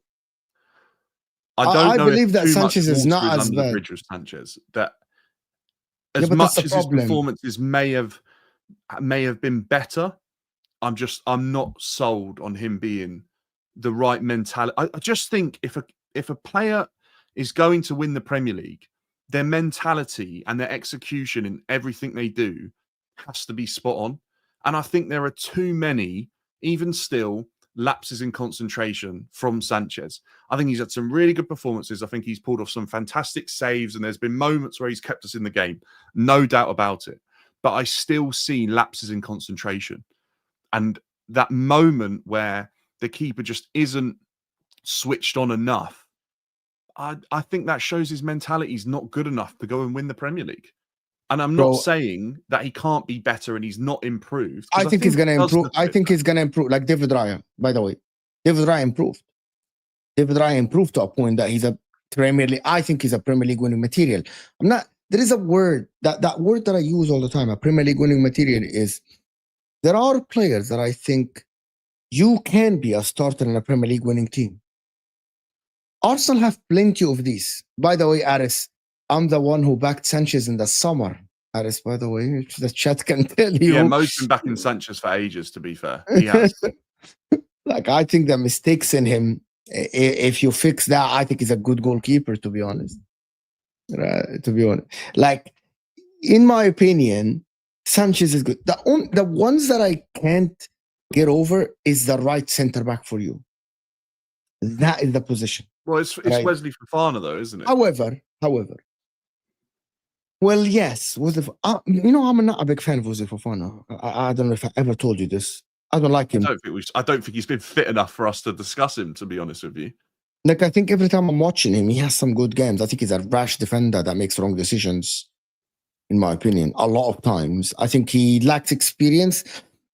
I believe that Sanchez is not as bad. The bridge with Sanchez. That as much as his performances may have been better, I'm not sold on him being the right mentality. I just think if a player is going to win the Premier League, their mentality and their execution in everything they do has to be spot on. And I think there are too many, even still, lapses in concentration from Sanchez. I think he's had some really good performances. I think he's pulled off some fantastic saves, and there's been moments where he's kept us in the game. No doubt about it. But I still see lapses in concentration. And that moment where the keeper just isn't switched on enough, I think that shows his mentality is not good enough to go and win the Premier League. And I'm not saying that he can't be better and he's not improved. I think he's going to improve. I think he's going to improve. Like David Raya, by the way. David Raya improved. David Raya improved to a point that he's a Premier League. I think he's a Premier League winning material. There is a word, that word that I use all the time, a Premier League winning material is, there are players that I think you can be a starter in a Premier League winning team. Arsenal have plenty of these. By the way, Aris, I'm the one who backed Sanchez in the summer. Aris, by the way, the chat can tell you. Yeah, Mo's been backing Sanchez for ages, to be fair. He has. I think the mistakes in him, if you fix that, I think he's a good goalkeeper, to be honest. In my opinion, Sanchez is good. The ones that I can't get over is the right centre back for you. That is the position. Well, it's right. Wesley Fofana, though, isn't it? However, well, yes. I'm not a big fan of Wesley Fofana. I don't know if I ever told you this. I don't like him. I don't think he's been fit enough for us to discuss him, to be honest with you. I think every time I'm watching him, he has some good games. I think he's a rash defender that makes wrong decisions, in my opinion, a lot of times. I think he lacks experience,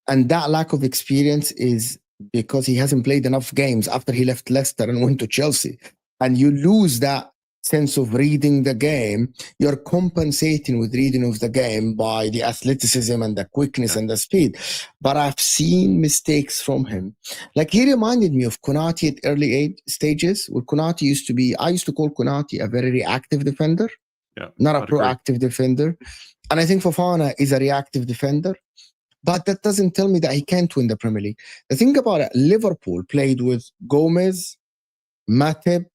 and that lack of experience is because he hasn't played enough games after he left Leicester and went to Chelsea. And you lose that sense of reading the game. You're compensating with reading of the game by the athleticism and the quickness and the speed. But I've seen mistakes from him. Like, he reminded me of Konate at early stages, where Konate used to be, I used to call Konate a very reactive defender, not a proactive defender. And I think Fofana is a reactive defender. But that doesn't tell me that he can't win the Premier League. The thing about it, Liverpool played with Gomez, Matip,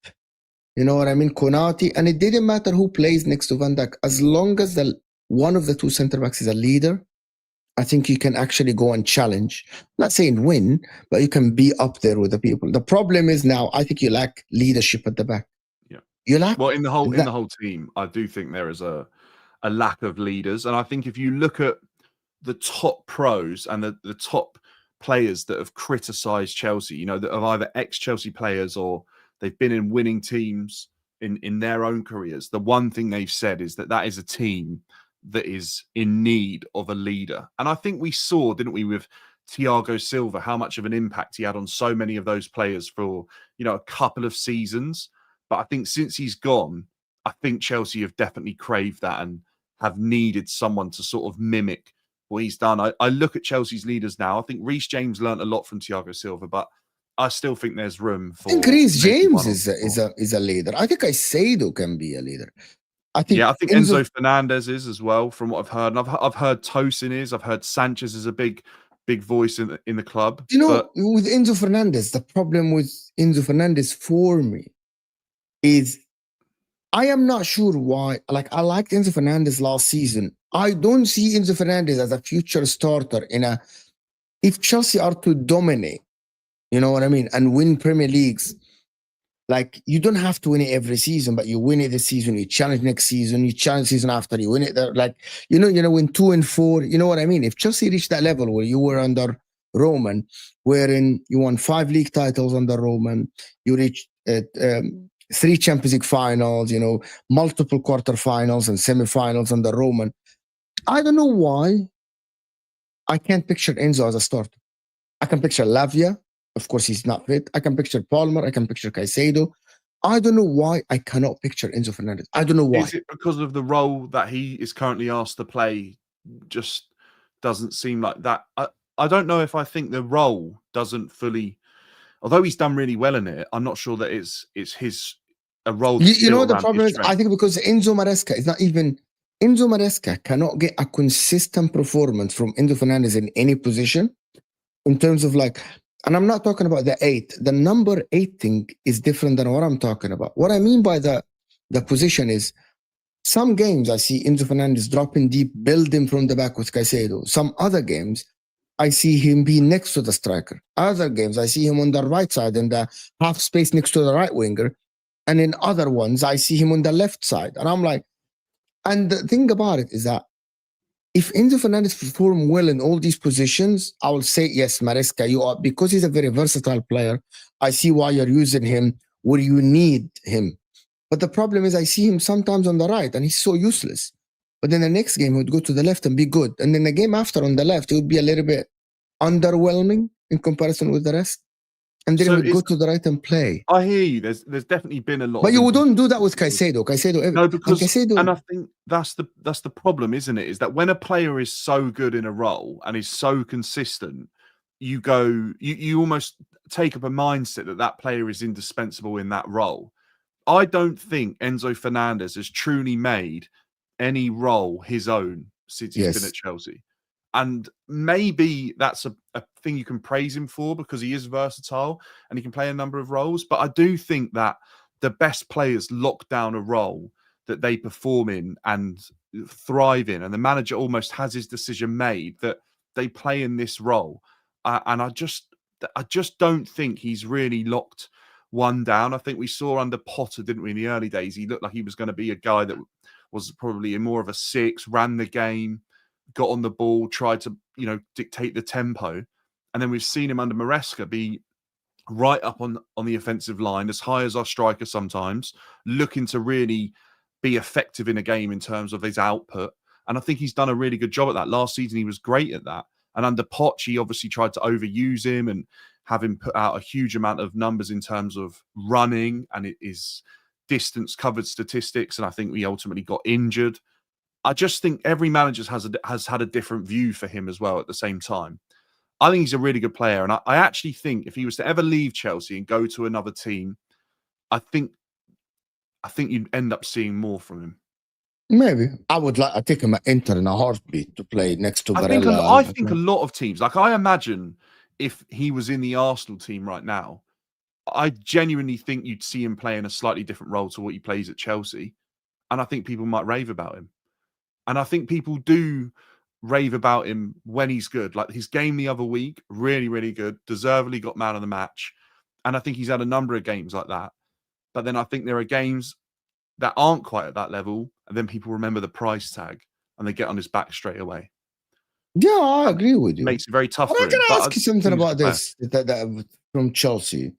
you know what I mean, Konate, and it didn't matter who plays next to Van Dijk. As long as one of the two centre-backs is a leader, I think you can actually go and challenge. I'm not saying win, but you can be up there with the people. The problem is now, I think you lack leadership at the back. Yeah. You lack... Well, in the whole team, I do think there is a lack of leaders. And I think if you look at the top pros and the top players that have criticised Chelsea, that are either ex-Chelsea players or they've been in winning teams in their own careers, the one thing they've said is that is a team that is in need of a leader. And I think we saw, didn't we, with Thiago Silva, how much of an impact he had on so many of those players for, a couple of seasons. But I think since he's gone, I think Chelsea have definitely craved that and have needed someone to sort of mimic what he's done. I look at Chelsea's leaders now. I think Reece James learnt a lot from Thiago Silva, but I still think there's room for. I think Reece James is a leader. I think Caicedo can be a leader. I think Enzo Fernandez is as well, from what I've heard. And I've heard Tosin is. I've heard Sanchez is a big voice in the club. With Enzo Fernandez, the problem with Enzo Fernandez for me is I am not sure why. Like, I liked Enzo Fernandez last season. I don't see Enzo Fernandez as a future starter if Chelsea are to dominate, you know what I mean, and win Premier Leagues. Like, you don't have to win it every season, but you win it this season, you challenge next season, you challenge season after, you win it there. Like, win 2 and 4, you know what I mean? If Chelsea reached that level where you were under Roman, wherein you won 5 league titles under Roman, you reached 3 Champions League finals, multiple quarterfinals and semifinals under Roman. I don't know why I can't picture Enzo as a starter. I can picture Lavia. Of course, he's not fit. I can picture Palmer. I can picture Caicedo. I don't know why I cannot picture Enzo Fernandez. I don't know why. Is it because of the role that he is currently asked to play? Just doesn't seem like that. I don't know if I think the role doesn't fully, although he's done really well in it, I'm not sure that it's a role. The problem is, I think because Enzo Maresca cannot get a consistent performance from Enzo Fernandez in any position in terms of and I'm not talking about the 8. The number 8 thing is different than what I'm talking about. What I mean by the position is, some games I see Enzo Fernandez dropping deep, building from the back with Caicedo. Some other games, I see him be next to the striker. Other games, I see him on the right side in the half space next to the right winger. And in other ones, I see him on the left side. And I'm like, and the thing about it is that if Enzo Fernandez perform well in all these positions, I will say, yes, Maresca, you are, because he's a very versatile player. I see why you're using him where you need him. But the problem is, I see him sometimes on the right and he's so useless. But then the next game, he would go to the left and be good. And then the game after on the left, it would be a little bit underwhelming in comparison with the rest. And then he would go to the right and play. I hear you. There's definitely been a lot. But you don't do that with Caicedo. And I think that's the problem, isn't it? Is that when a player is so good in a role and is so consistent, you almost take up a mindset that player is indispensable in that role. I don't think Enzo Fernandez has truly made any role his own since he's been at Chelsea. And maybe that's a thing you can praise him for, because he is versatile and he can play a number of roles. But I do think that the best players lock down a role that they perform in and thrive in. And the manager almost has his decision made that they play in this role. And I just don't think he's really locked one down. I think we saw under Potter, didn't we, in the early days, he looked like he was going to be a guy that was probably more of a 6, ran the game, got on the ball, tried to, dictate the tempo. And then we've seen him under Maresca be right up on the offensive line, as high as our striker sometimes, looking to really be effective in a game in terms of his output. And I think he's done a really good job at that. Last season, he was great at that. And under Poch, he obviously tried to overuse him and have him put out a huge amount of numbers in terms of running and his distance covered statistics. And I think we ultimately got injured. I just think every manager has had a different view for him as well at the same time. I think he's a really good player. And I actually think if he was to ever leave Chelsea and go to another team, I think you'd end up seeing more from him. Maybe. I take him at Inter in a heartbeat to play next to Barella. I think a lot of teams, I imagine if he was in the Arsenal team right now, I genuinely think you'd see him playing a slightly different role to what he plays at Chelsea. And I think people might rave about him. And I think people do rave about him when he's good. Like his game the other week, really, really good. Deservedly got man of the match. And I think he's had a number of games like that. But then I think there are games that aren't quite at that level. And then people remember the price tag and they get on his back straight away. Yeah, I agree with you. It makes it very tough. But I can ask you something about this that from Chelsea.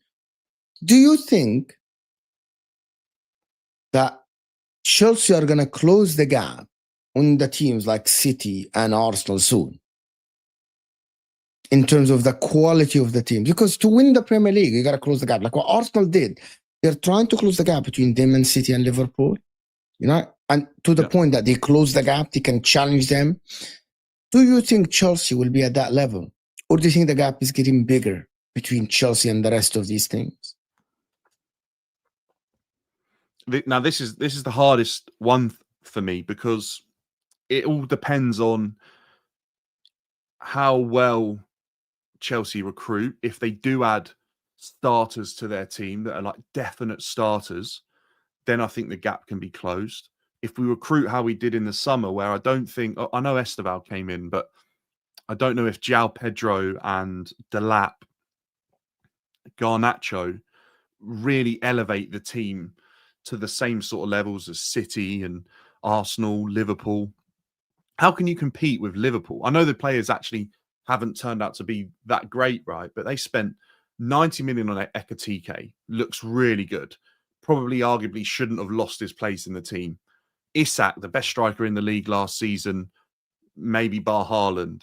Do you think that Chelsea are going to close the gap on the teams like City and Arsenal soon, in terms of the quality of the team. Because to win the Premier League, you got to close the gap. Like what Arsenal did, they're trying to close the gap between them and City and Liverpool, you know, and to the point that they close the gap, they can challenge them. Do you think Chelsea will be at that level? Or do you think the gap is getting bigger between Chelsea and the rest of these things? Now, this is the hardest one for me, because it all depends on how well Chelsea recruit. If they do add starters to their team that are like definite starters, then I think the gap can be closed. If we recruit how we did in the summer, where I don't think, I know Estevão came in, but I don't know if João Pedro and Delap Garnacho really elevate the team to the same sort of levels as City and Arsenal, Liverpool. How can you compete with Liverpool? I know the players actually haven't turned out to be that great, right? But they spent 90 million on Ekatike. Looks really good. Probably arguably shouldn't have lost his place in the team. Isak, the best striker in the league last season, maybe bar Haaland,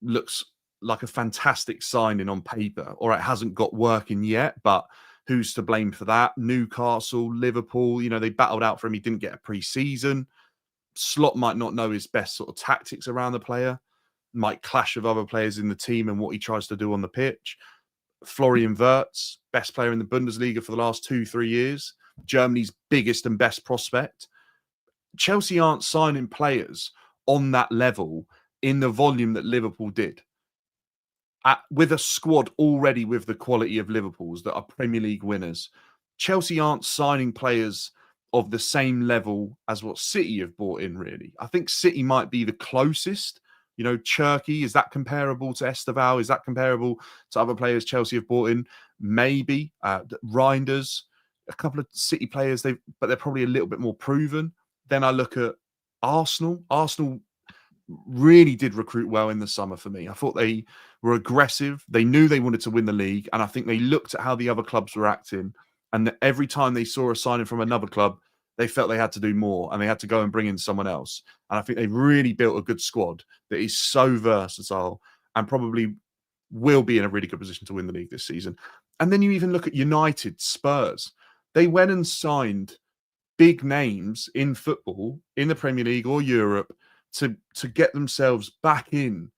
looks like a fantastic signing on paper. Or it hasn't got working yet, but who's to blame for that? Newcastle, Liverpool, you know, they battled out for him. He didn't get a pre-season. Slot might not know his best sort of tactics around the player, might clash with other players in the team and what he tries to do on the pitch. Florian Wirtz, best player in the Bundesliga for the last 2-3 years, Germany's biggest and best prospect. Chelsea aren't signing players on that level in the volume that Liverpool did. With a squad already with the quality of Liverpool's that are Premier League winners, Chelsea aren't signing players of the same level as what City have brought in, really. I think City might be the closest. You know, Cherki, is that comparable to Estevão? Is that comparable to other players Chelsea have brought in? Maybe. Reinders, a couple of City players, but they're probably a little bit more proven. Then I look at Arsenal. Arsenal really did recruit well in the summer for me. I thought they were aggressive. They knew they wanted to win the league. And I think they looked at how the other clubs were acting. And that every time they saw a signing from another club, they felt they had to do more and they had to go and bring in someone else. And I think they really built a good squad that is so versatile and probably will be in a really good position to win the league this season. And then you even look at United, Spurs. They went and signed big names in football, in the Premier League or Europe, to get themselves back in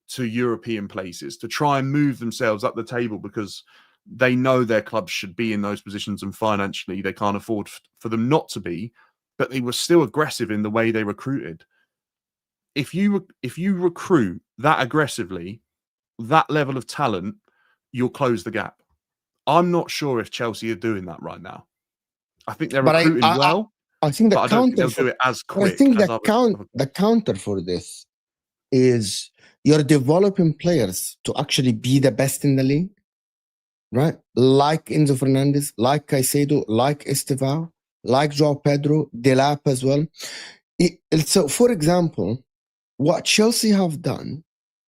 to European places, to try and move themselves up the table, because they know their clubs should be in those positions and financially they can't afford for them not to be, but they were still aggressive in the way they recruited. If you recruit that aggressively, that level of talent, you'll close the gap. I'm not sure if Chelsea are doing that right now. I think they're recruiting well. I think I don't think they'll do it as quick. I think the counter for this is you're developing players to actually be the best in the league, right? Like Enzo Fernandez, like Caicedo, like Estevão, like João Pedro, Delap as well. So, for example, what Chelsea have done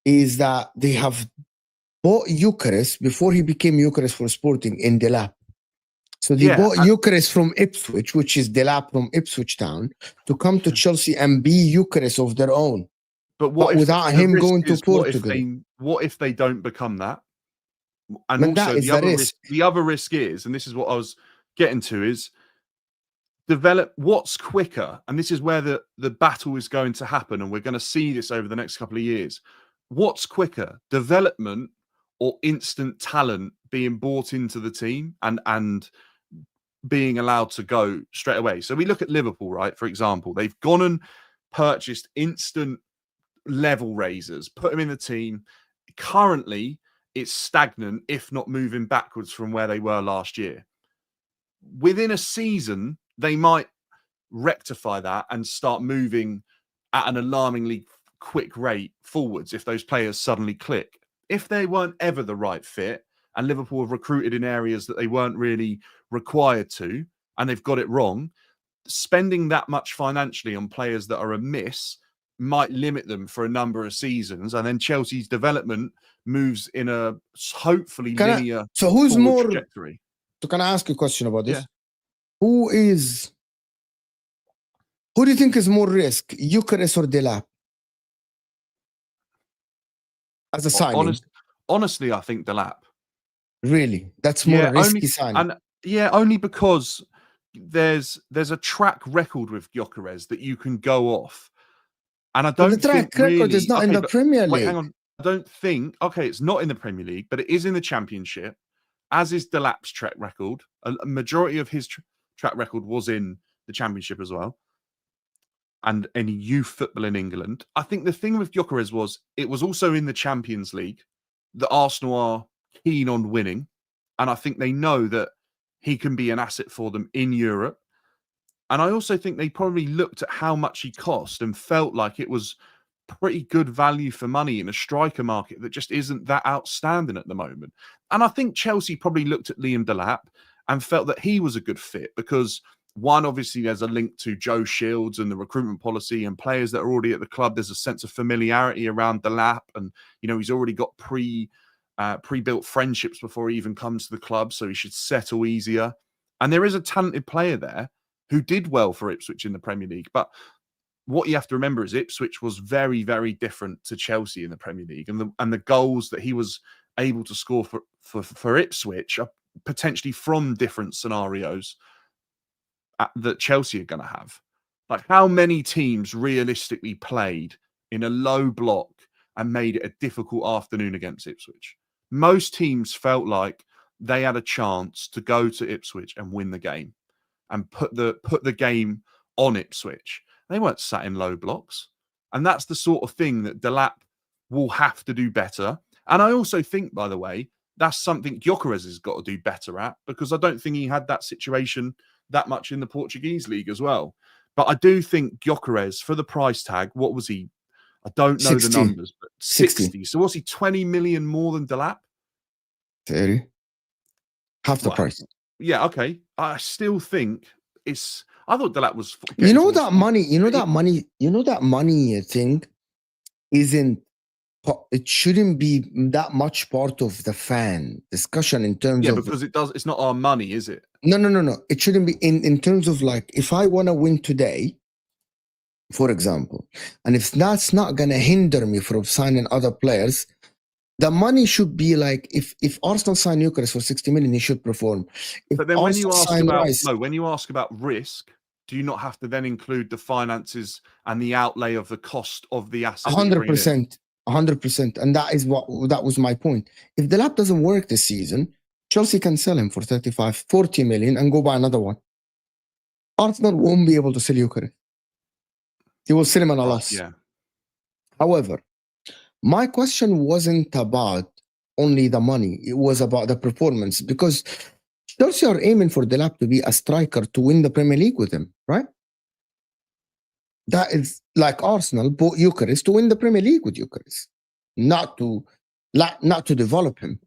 is that they have bought Gyokeres before he became Gyokeres for Sporting in Delap. So they bought Gyokeres from Ipswich, which is Delap from Ipswich Town, to come to Chelsea and be Gyokeres of their own. But without him going to Portugal? What if they don't become that? And also the other risk is, and this is what I was getting to, is develop what's quicker. And this is where the battle is going to happen. And we're going to see this over the next couple of years. What's quicker, development or instant talent being brought into the team and being allowed to go straight away? So we look at Liverpool, right? For example, they've gone and purchased instant level raisers, put them in the team. Currently, it's stagnant, if not moving backwards from where they were last year. Within a season, they might rectify that and start moving at an alarmingly quick rate forwards if those players suddenly click. If they weren't ever the right fit and Liverpool have recruited in areas that they weren't really required to, and they've got it wrong, spending that much financially on players that are amiss might limit them for a number of seasons, and then Chelsea's development moves in a hopefully linear trajectory. So can I ask you a question about this? Yeah. Who is Who do you think is more risk, Gyokeres or Delap? As a signing? Honestly, I think Delap. Really? That's more risky signing. And only because there's a track record with Gyokeres that you can go off. And I don't the track record is not in the Premier League. Wait, hang on. I don't think, it's not in the Premier League, but it is in the Championship, as is Delap's track record. A majority of his track record was in the Championship as well, and any youth football in England. I think the thing with Gyokeres was it was also in the Champions League that Arsenal are keen on winning, and I think they know that he can be an asset for them in Europe. And I also think they probably looked at how much he cost and felt like it was pretty good value for money in a striker market that just isn't that outstanding at the moment. And I think Chelsea probably looked at Liam Delap and felt that he was a good fit because, one, obviously there's a link to Joe Shields and the recruitment policy and players that are already at the club. There's a sense of familiarity around Delap, and he's already got pre-built friendships before he even comes to the club, so he should settle easier. And there is a talented player there who did well for Ipswich in the Premier League. But what you have to remember is Ipswich was very, very different to Chelsea in the Premier League. And the goals that he was able to score for Ipswich are potentially from different scenarios that Chelsea are going to have. Like, how many teams realistically played in a low block and made it a difficult afternoon against Ipswich? Most teams felt like they had a chance to go to Ipswich and win the game and put the game on Ipswich. They weren't sat in low blocks. And that's the sort of thing that Delap will have to do better. And I also think, by the way, that's something Gyokeres has got to do better at, because I don't think he had that situation that much in the Portuguese league as well. But I do think Gyokeres, for the price tag, what was he? I don't know 60. The numbers, but 60. So was he 20 million more than Delap? 30. Half the price. Yeah, okay. I still think it's... I thought Delap was... that money thing isn't... It shouldn't be that much part of the fan discussion in terms of... Yeah, because it's not our money, is it? No. It shouldn't be in terms of, like, if I want to win today, for example, and if that's not going to hinder me from signing other players, the money should be like, if Arsenal sign Gyokeres for 60 million, he should perform. But then when you ask about risk, do you not have to then include the finances and the outlay of the cost of the asset? 100%. 100%. And that was my point. If Delap doesn't work this season, Chelsea can sell him for 35, 40 million and go buy another one. Arsenal won't be able to sell Gyokeres. He will sell him on a loss. Yeah. However, my question wasn't about only the money. It was about the performance, because Chelsea are aiming for Delap to be a striker to win the Premier League with him, right? That is like Arsenal bought Gyokeres to win the Premier League with Gyokeres, not to develop him.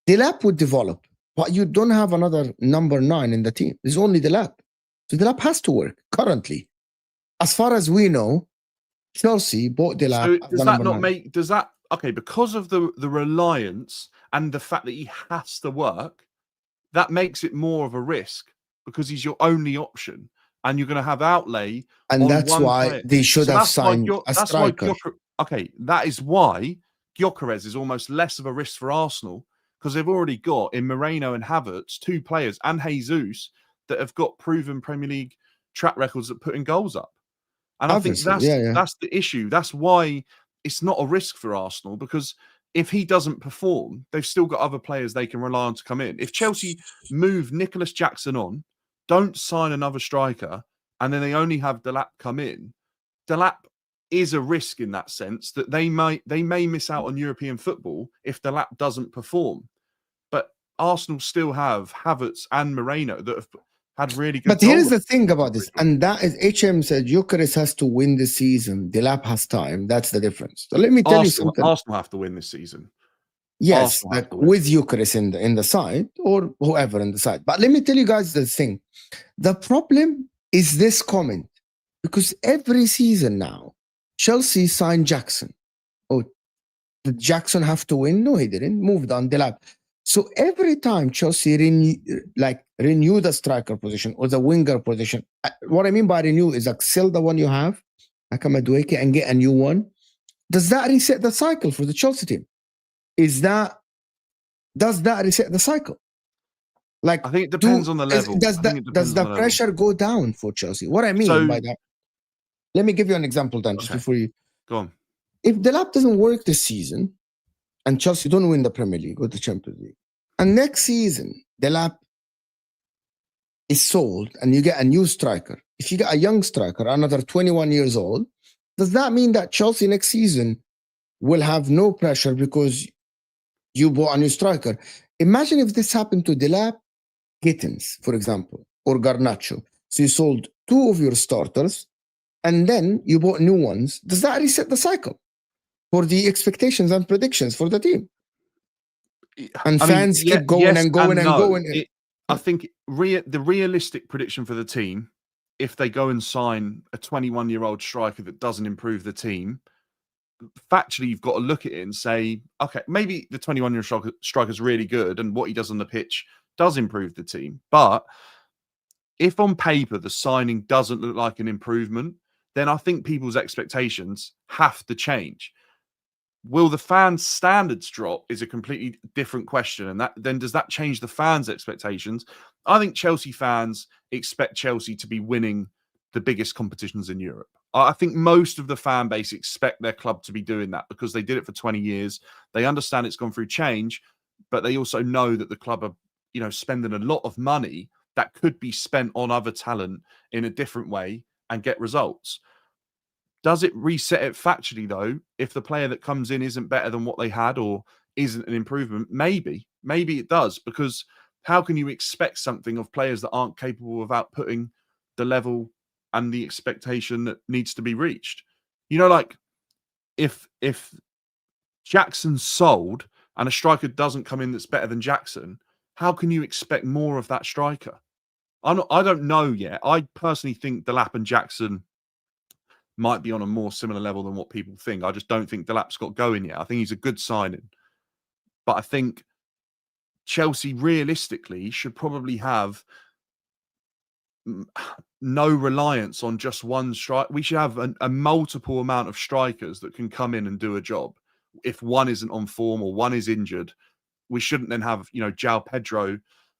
Delap would develop, but you don't have another number 9 in the team. There's only Delap. So Delap has to work currently. As far as we know, Chelsea bought Delap. So does that not make... Does that... Okay, because of the reliance and the fact that he has to work, that makes it more of a risk because he's your only option. And you're going to have outlay. And that's why they should have signed a striker. That is why Gyokeres is almost less of a risk for Arsenal, because they've already got in Moreno and Havertz 2 players, and Jesus, that have got proven Premier League track records at putting goals up. And I think that's the issue. That's why it's not a risk for Arsenal, because if he doesn't perform, they've still got other players they can rely on to come in. If Chelsea move Nicholas Jackson on, don't sign another striker, and then they only have Delap come in, Delap is a risk in that sense that they may miss out on European football if Delap doesn't perform. But Arsenal still have Havertz and Moreno that have had really good... But here's the thing about this, and that is HM said Gyokeres has to win this season. Delap has time. That's the difference. So let me tell you something. Arsenal have to win this season. Yes, like with Gyokeres in the side, or whoever in the side. But let me tell you guys the thing. The problem is this comment, because every season now, Chelsea signed Jackson. Oh, did Jackson have to win? No, he didn't. Moved on, Delap. So every time Chelsea renew the striker position or the winger position. What I mean by renew is like sell the one you have, like a Madueke, and get a new one. Does that reset the cycle for the Chelsea team? Does that reset the cycle? Like, I think it depends on the level. Does the pressure go down for Chelsea? What I mean by that, let me give you an example then, just before you go on. If Delap doesn't work this season and Chelsea don't win the Premier League or the Champions League, and next season Delap is sold and you get a new striker, if you get a young striker, another 21 years old, does that mean that Chelsea next season will have no pressure because you bought a new striker? Imagine if this happened to Delap, Gittins, for example, or Garnacho. So you sold two of your starters and then you bought new ones. Does that reset the cycle for the expectations and predictions for the team? And fans keep going and going and going. I think the realistic prediction for the team, if they go and sign a 21-year-old striker that doesn't improve the team, factually, you've got to look at it and say, okay, maybe the 21-year-old striker is really good and what he does on the pitch does improve the team. But if on paper the signing doesn't look like an improvement, then I think people's expectations have to change. Will the fans' standards drop is a completely different question. And then does that change the fans' expectations? I think Chelsea fans expect Chelsea to be winning the biggest competitions in Europe. I think most of the fan base expect their club to be doing that because they did it for 20 years. They understand it's gone through change, but they also know that the club are, spending a lot of money that could be spent on other talent in a different way and get results. Does it reset it factually, though, if the player that comes in isn't better than what they had or isn't an improvement? Maybe it does, because how can you expect something of players that aren't capable of outputting the level and the expectation that needs to be reached? Like if Jackson's sold and a striker doesn't come in that's better than Jackson, how can you expect more of that striker? I don't know yet. I personally think Delap and Jackson might be on a more similar level than what people think. I just don't think Delap's got going yet. I think he's a good signing. But I think Chelsea realistically should probably have no reliance on just one strike. We should have a multiple amount of strikers that can come in and do a job. If one isn't on form or one is injured, we shouldn't then have, João Pedro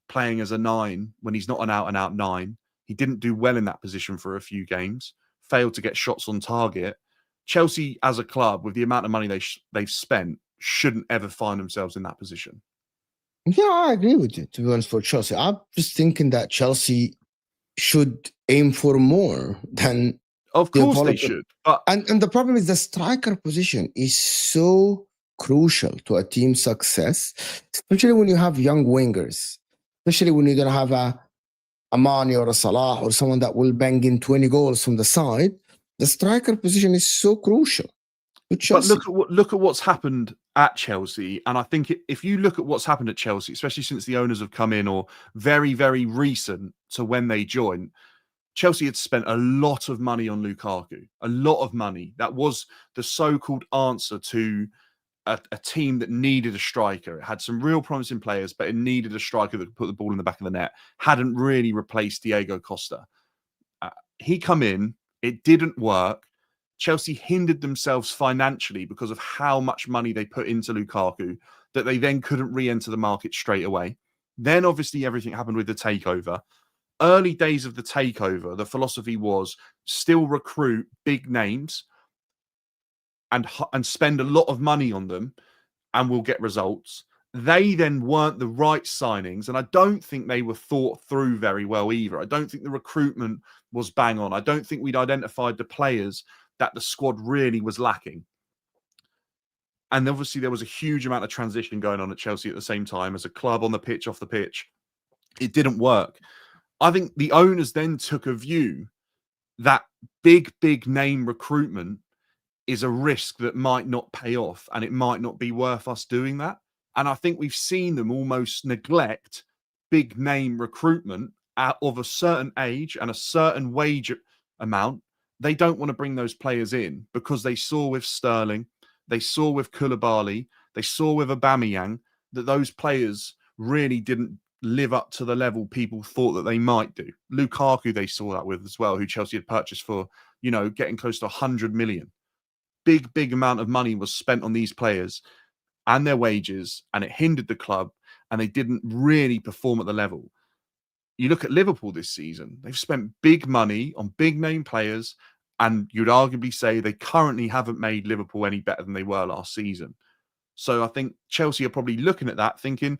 playing as a 9 when he's not an out-and-out 9. He didn't do well in that position for a few games, failed to get shots on target. Chelsea as a club, with the amount of money they've spent, shouldn't ever find themselves in that position. Yeah, I agree with you, to be honest, for Chelsea. I'm just thinking that Chelsea should aim for more than... Of course they should. But... And the problem is the striker position is so crucial to a team's success, especially when you have young wingers, especially when you don't have a Mane or a Salah or someone that will bang in 20 goals from the side. The striker position is so crucial. But look at what's happened at Chelsea. And I think if you look at what's happened at Chelsea, especially since the owners have come in or very, very recent to when they joined, Chelsea had spent a lot of money on Lukaku, a lot of money. That was the so-called answer to a team that needed a striker. It had some real promising players, but it needed a striker that could put the ball in the back of the net. Hadn't really replaced Diego Costa. He come in, it didn't work. Chelsea hindered themselves financially because of how much money they put into Lukaku that they then couldn't re-enter the market straight away. Then obviously everything happened with the takeover. Early days of the takeover, the philosophy was still recruit big names and spend a lot of money on them and we'll get results. They then weren't the right signings, and I don't think they were thought through very well either. I don't think the recruitment was bang on. I don't think we'd identified the players that the squad really was lacking. And obviously there was a huge amount of transition going on at Chelsea at the same time as a club on the pitch, off the pitch. It didn't work. I think the owners then took a view that big name recruitment is a risk that might not pay off and it might not be worth us doing that. And I think we've seen them almost neglect big name recruitment of a certain age and a certain wage amount. They don't want to bring those players in because they saw with Sterling, they saw with Koulibaly, they saw with Aubameyang that those players really didn't live up to the level people thought that they might do. Lukaku, they saw that with as well, who Chelsea had purchased for, getting close to 100 million. Big amount of money was spent on these players and their wages, and it hindered the club, and they didn't really perform at the level. You look at Liverpool this season, they've spent big money on big name players, and you'd arguably say they currently haven't made Liverpool any better than they were last season. So I think Chelsea are probably looking at that thinking,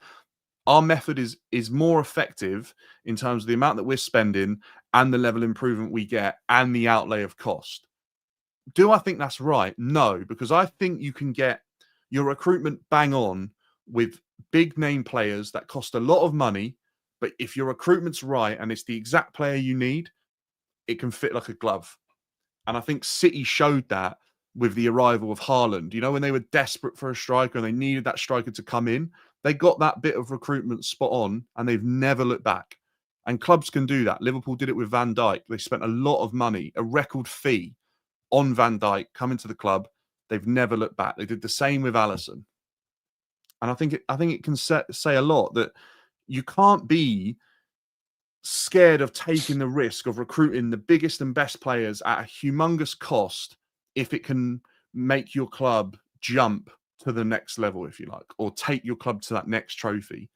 our method is more effective in terms of the amount that we're spending and the level of improvement we get and the outlay of cost. Do I think that's right? No, because I think you can get your recruitment bang on with big name players that cost a lot of money, but if your recruitment's right and it's the exact player you need, it can fit like a glove. And I think City showed that with the arrival of Haaland. When they were desperate for a striker and they needed that striker to come in, they got that bit of recruitment spot on and they've never looked back. And clubs can do that. Liverpool did it with Van Dijk. They spent a lot of money, a record fee on Van Dijk coming to the club. They've never looked back. They did the same with Alisson. And I think it can say a lot that you can't be scared of taking the risk of recruiting the biggest and best players at a humongous cost if it can make your club jump to the next level, if you like, or take your club to that next trophy,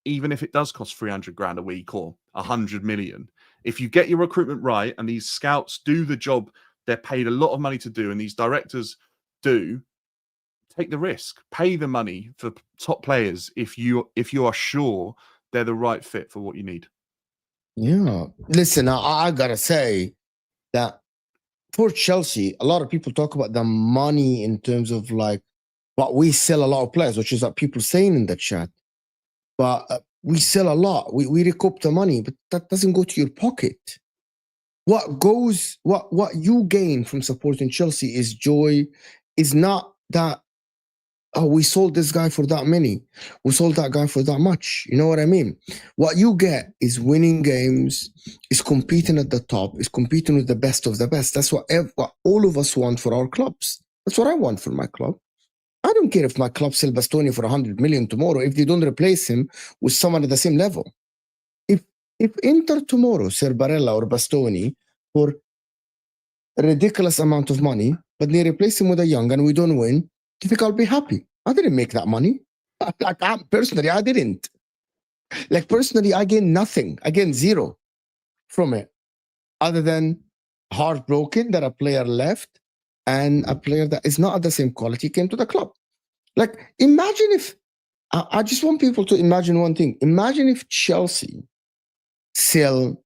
even if it does cost 300 grand a week or 100 million. If you get your recruitment right and these scouts do the job they're paid a lot of money to do, and these directors do, take the risk, pay the money for top players if you are sure they're the right fit for what you need. Yeah. Listen, I gotta say that for Chelsea, a lot of people talk about the money in terms of like what we sell a lot of players, which is what people saying in the chat. But we sell a lot. We recoup the money, but that doesn't go to your pocket. What you gain from supporting Chelsea is joy, is not that, oh, we sold this guy for that many. We sold that guy for that much. You know what I mean? What you get is winning games, is competing at the top, is competing with the best of the best. That's what all of us want for our clubs. That's what I want for my club. I don't care if my club sell Bastoni for 100 million tomorrow if they don't replace him with someone at the same level. If Inter tomorrow sell Barella or Bastoni for a ridiculous amount of money, but they replace him with a young and we don't win, do you think I'll be happy? I didn't make that money. Personally, I didn't. Personally, I gained nothing. I gained zero from it, other than heartbroken that a player left and a player that is not at the same quality came to the club. Imagine if, I just want people to imagine one thing. Imagine if Chelsea sell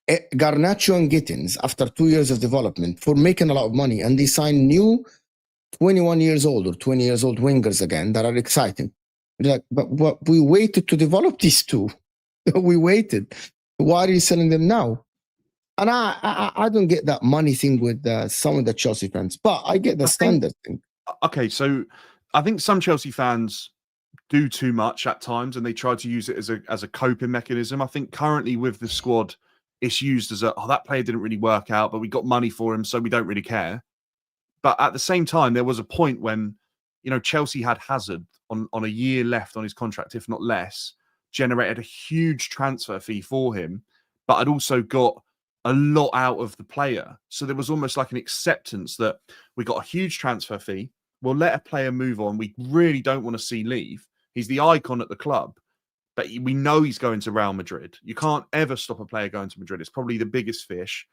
Garnacho and Gittins after 2 years of development for making a lot of money, and they sign new 21 years old or 20 years old wingers again that are exciting. But we waited to develop these two. We waited. Why are you selling them now? And I don't get that money thing with some of the Chelsea fans, but I get the standard thing. Okay, so I think some Chelsea fans do too much at times, and they try to use it as a coping mechanism. I think currently with the squad, it's used as that player didn't really work out, but we got money for him, so we don't really care. But at the same time, there was a point when, Chelsea had Hazard on a year left on his contract, if not less, generated a huge transfer fee for him, but had also got a lot out of the player. So there was almost like an acceptance that we got a huge transfer fee. We'll let a player move on. We really don't want to see leave. He's the icon at the club, but we know he's going to Real Madrid. You can't ever stop a player going to Madrid. It's probably the biggest fish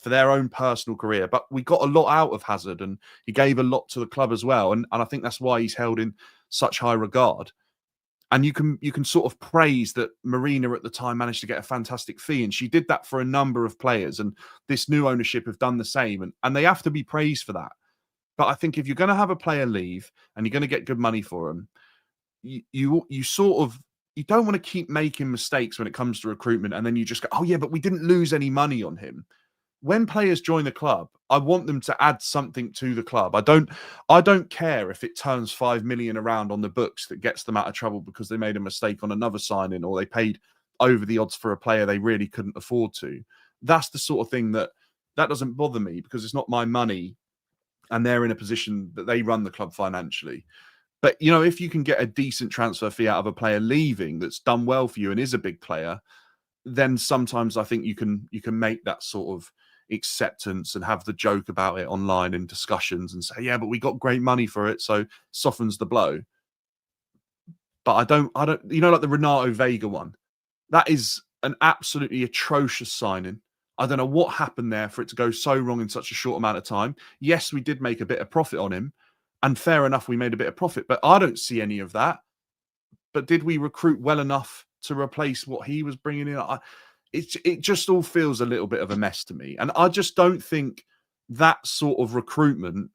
for their own personal career. But we got a lot out of Hazard, and he gave a lot to the club as well. And I think that's why he's held in such high regard. And you can sort of praise that Marina at the time managed to get a fantastic fee, and she did that for a number of players. And this new ownership have done the same, and they have to be praised for that. But I think if you're going to have a player leave and you're going to get good money for him, you don't want to keep making mistakes when it comes to recruitment, and then you just go, oh yeah, but we didn't lose any money on him. When players join the club, I want them to add something to the club. I don't care if it turns 5 million around on the books that gets them out of trouble because they made a mistake on another signing, or they paid over the odds for a player they really couldn't afford to. That's the sort of thing that doesn't bother me, because it's not my money and they're in a position that they run the club financially. But, you know, if you can get a decent transfer fee out of a player leaving that's done well for you and is a big player, then sometimes I think you can make that sort of acceptance and have the joke about it online in discussions and say, yeah, but we got great money for it, so softens the blow. But I don't, you know, like the Renato Vega one, that is an absolutely atrocious signing. I don't know what happened there for it to go so wrong in such a short amount of time. Yes, we did make a bit of profit on him, and fair enough, we made a bit of profit, but I don't see any of that. But did we recruit well enough to replace what he was bringing in? It just all feels a little bit of a mess to me. And I just don't think that sort of recruitment,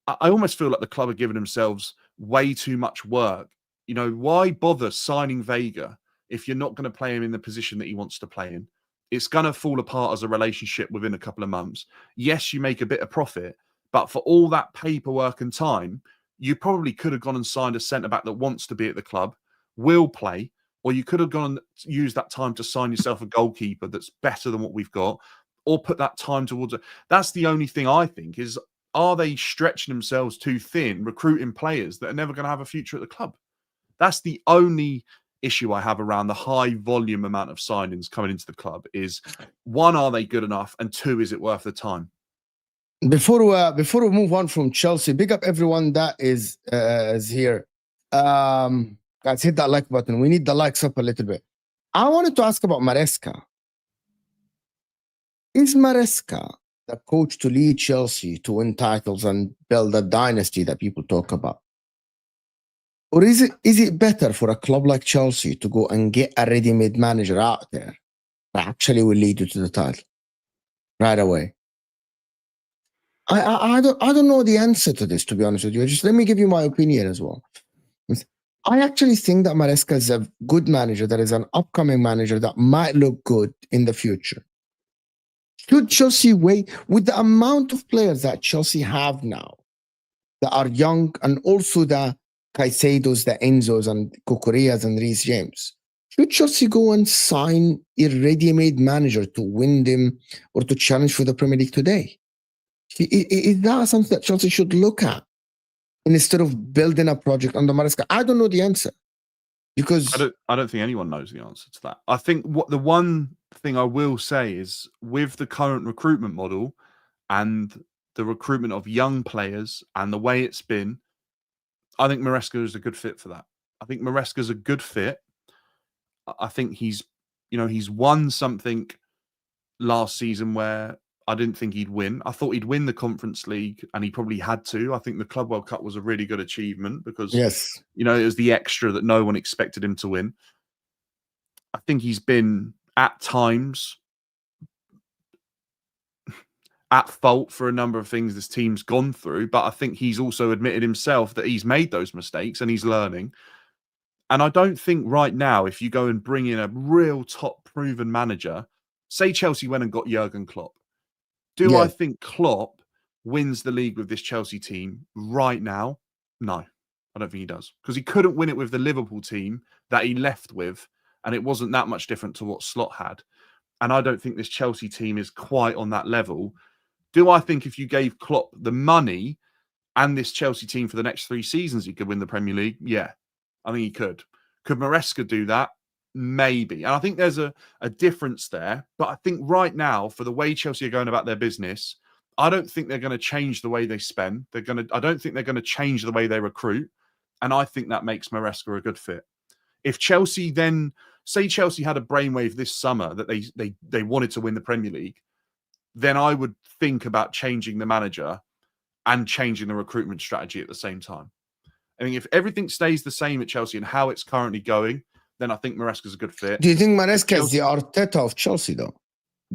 I almost feel like the club are giving themselves way too much work. You know, why bother signing Vega if you're not going to play him in the position that he wants to play in? It's going to fall apart as a relationship within a couple of months. Yes, you make a bit of profit, but for all that paperwork and time, you probably could have gone and signed a centre-back that wants to be at the club, will play, or you could have gone and used that time to sign yourself a goalkeeper that's better than what we've got, or put that time towards it. That's the only thing I think is, are they stretching themselves too thin, recruiting players that are never going to have a future at the club? That's the only issue I have around the high volume amount of signings coming into the club is, one, are they good enough? And two, is it worth the time? Before we move on from Chelsea, big up everyone that is here. Guys, hit that like button. We need the likes up a little bit. I wanted to ask about Maresca. Is Maresca the coach to lead Chelsea to win titles and build a dynasty that people talk about? Or is it better for a club like Chelsea to go and get a ready-made manager out there that actually will lead you to the title right away? I don't know the answer to this, to be honest with you. Just let me give you my opinion as well. I actually think that Maresca is a good manager. That is an upcoming manager that might look good in the future. Should Chelsea wait with the amount of players that Chelsea have now that are young, and also the Caicedos, the Enzos, and Cucureas and Reece James? Should Chelsea go and sign a ready-made manager to win them or to challenge for the Premier League today? Is that something that Chelsea should look at instead of building a project under Maresca? I don't know the answer, because I don't think anyone knows the answer to that. I think what the one thing I will say is, with the current recruitment model and the recruitment of young players and the way it's been, I think Maresca is a good fit for that. I think Maresca is a good fit. I think he's won something last season where I didn't think he'd win. I thought he'd win the Conference League, and he probably had to. I think the Club World Cup was a really good achievement because, yes, you know, it was the extra that no one expected him to win. I think he's been at times at fault for a number of things this team's gone through, but I think he's also admitted himself that he's made those mistakes and he's learning. And I don't think right now, if you go and bring in a real top proven manager, say Chelsea went and got Jurgen Klopp, do I think Klopp wins the league with this Chelsea team right now? No, I don't think he does, because he couldn't win it with the Liverpool team that he left with, and it wasn't that much different to what Slot had. And I don't think this Chelsea team is quite on that level. Do I think if you gave Klopp the money and this Chelsea team for the next 3 seasons, he could win the Premier League? Yeah, I think he could. Could Maresca do that? Maybe. And I think there's a difference there. But I think right now, for the way Chelsea are going about their business, I don't think they're going to change the way they spend. I don't think they're going to change the way they recruit. And I think that makes Maresca a good fit. If Chelsea then, say Chelsea had a brainwave this summer that they wanted to win the Premier League, then I would think about changing the manager and changing the recruitment strategy at the same time. I mean, if everything stays the same at Chelsea and how it's currently going, then I think Maresca's a good fit. Do you think Maresca is the Arteta of Chelsea, though?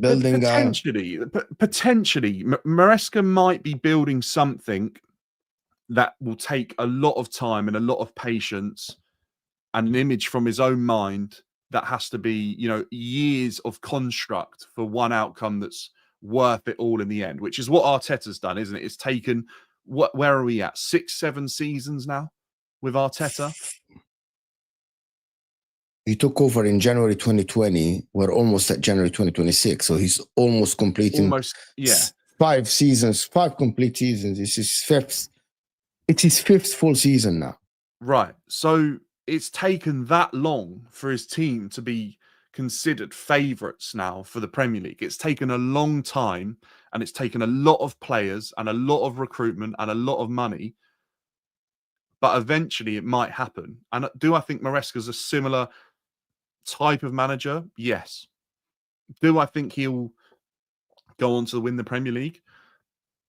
Building potentially. Maresca might be building something that will take a lot of time and a lot of patience and an image from his own mind that has to be, you know, years of construct for one outcome that's worth it all in the end, which is what Arteta's done, isn't it? It's taken, where are we at? 6-7 seasons now with Arteta? He took over in January 2020. We're almost at January 2026. So he's almost completing 5 seasons, 5 complete seasons. It's his fifth full season now. Right. So it's taken that long for his team to be considered favourites now for the Premier League. It's taken a long time, and it's taken a lot of players and a lot of recruitment and a lot of money. But eventually it might happen. And do I think Maresca's a similar type of manager? Yes. Do I think he'll go on to win the Premier League?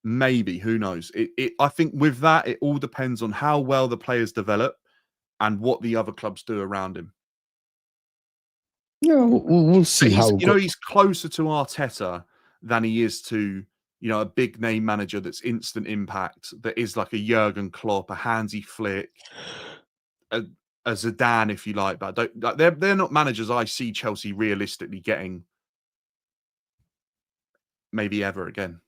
Maybe. Who knows? I think with that, it all depends on how well the players develop and what the other clubs do around him. Yeah, we'll see how. He's closer to Arteta than he is to, a big name manager that's instant impact, that is like a Jurgen Klopp, a Hansi Flick, a Zidane, if you like. But they're not managers I see Chelsea realistically getting maybe ever again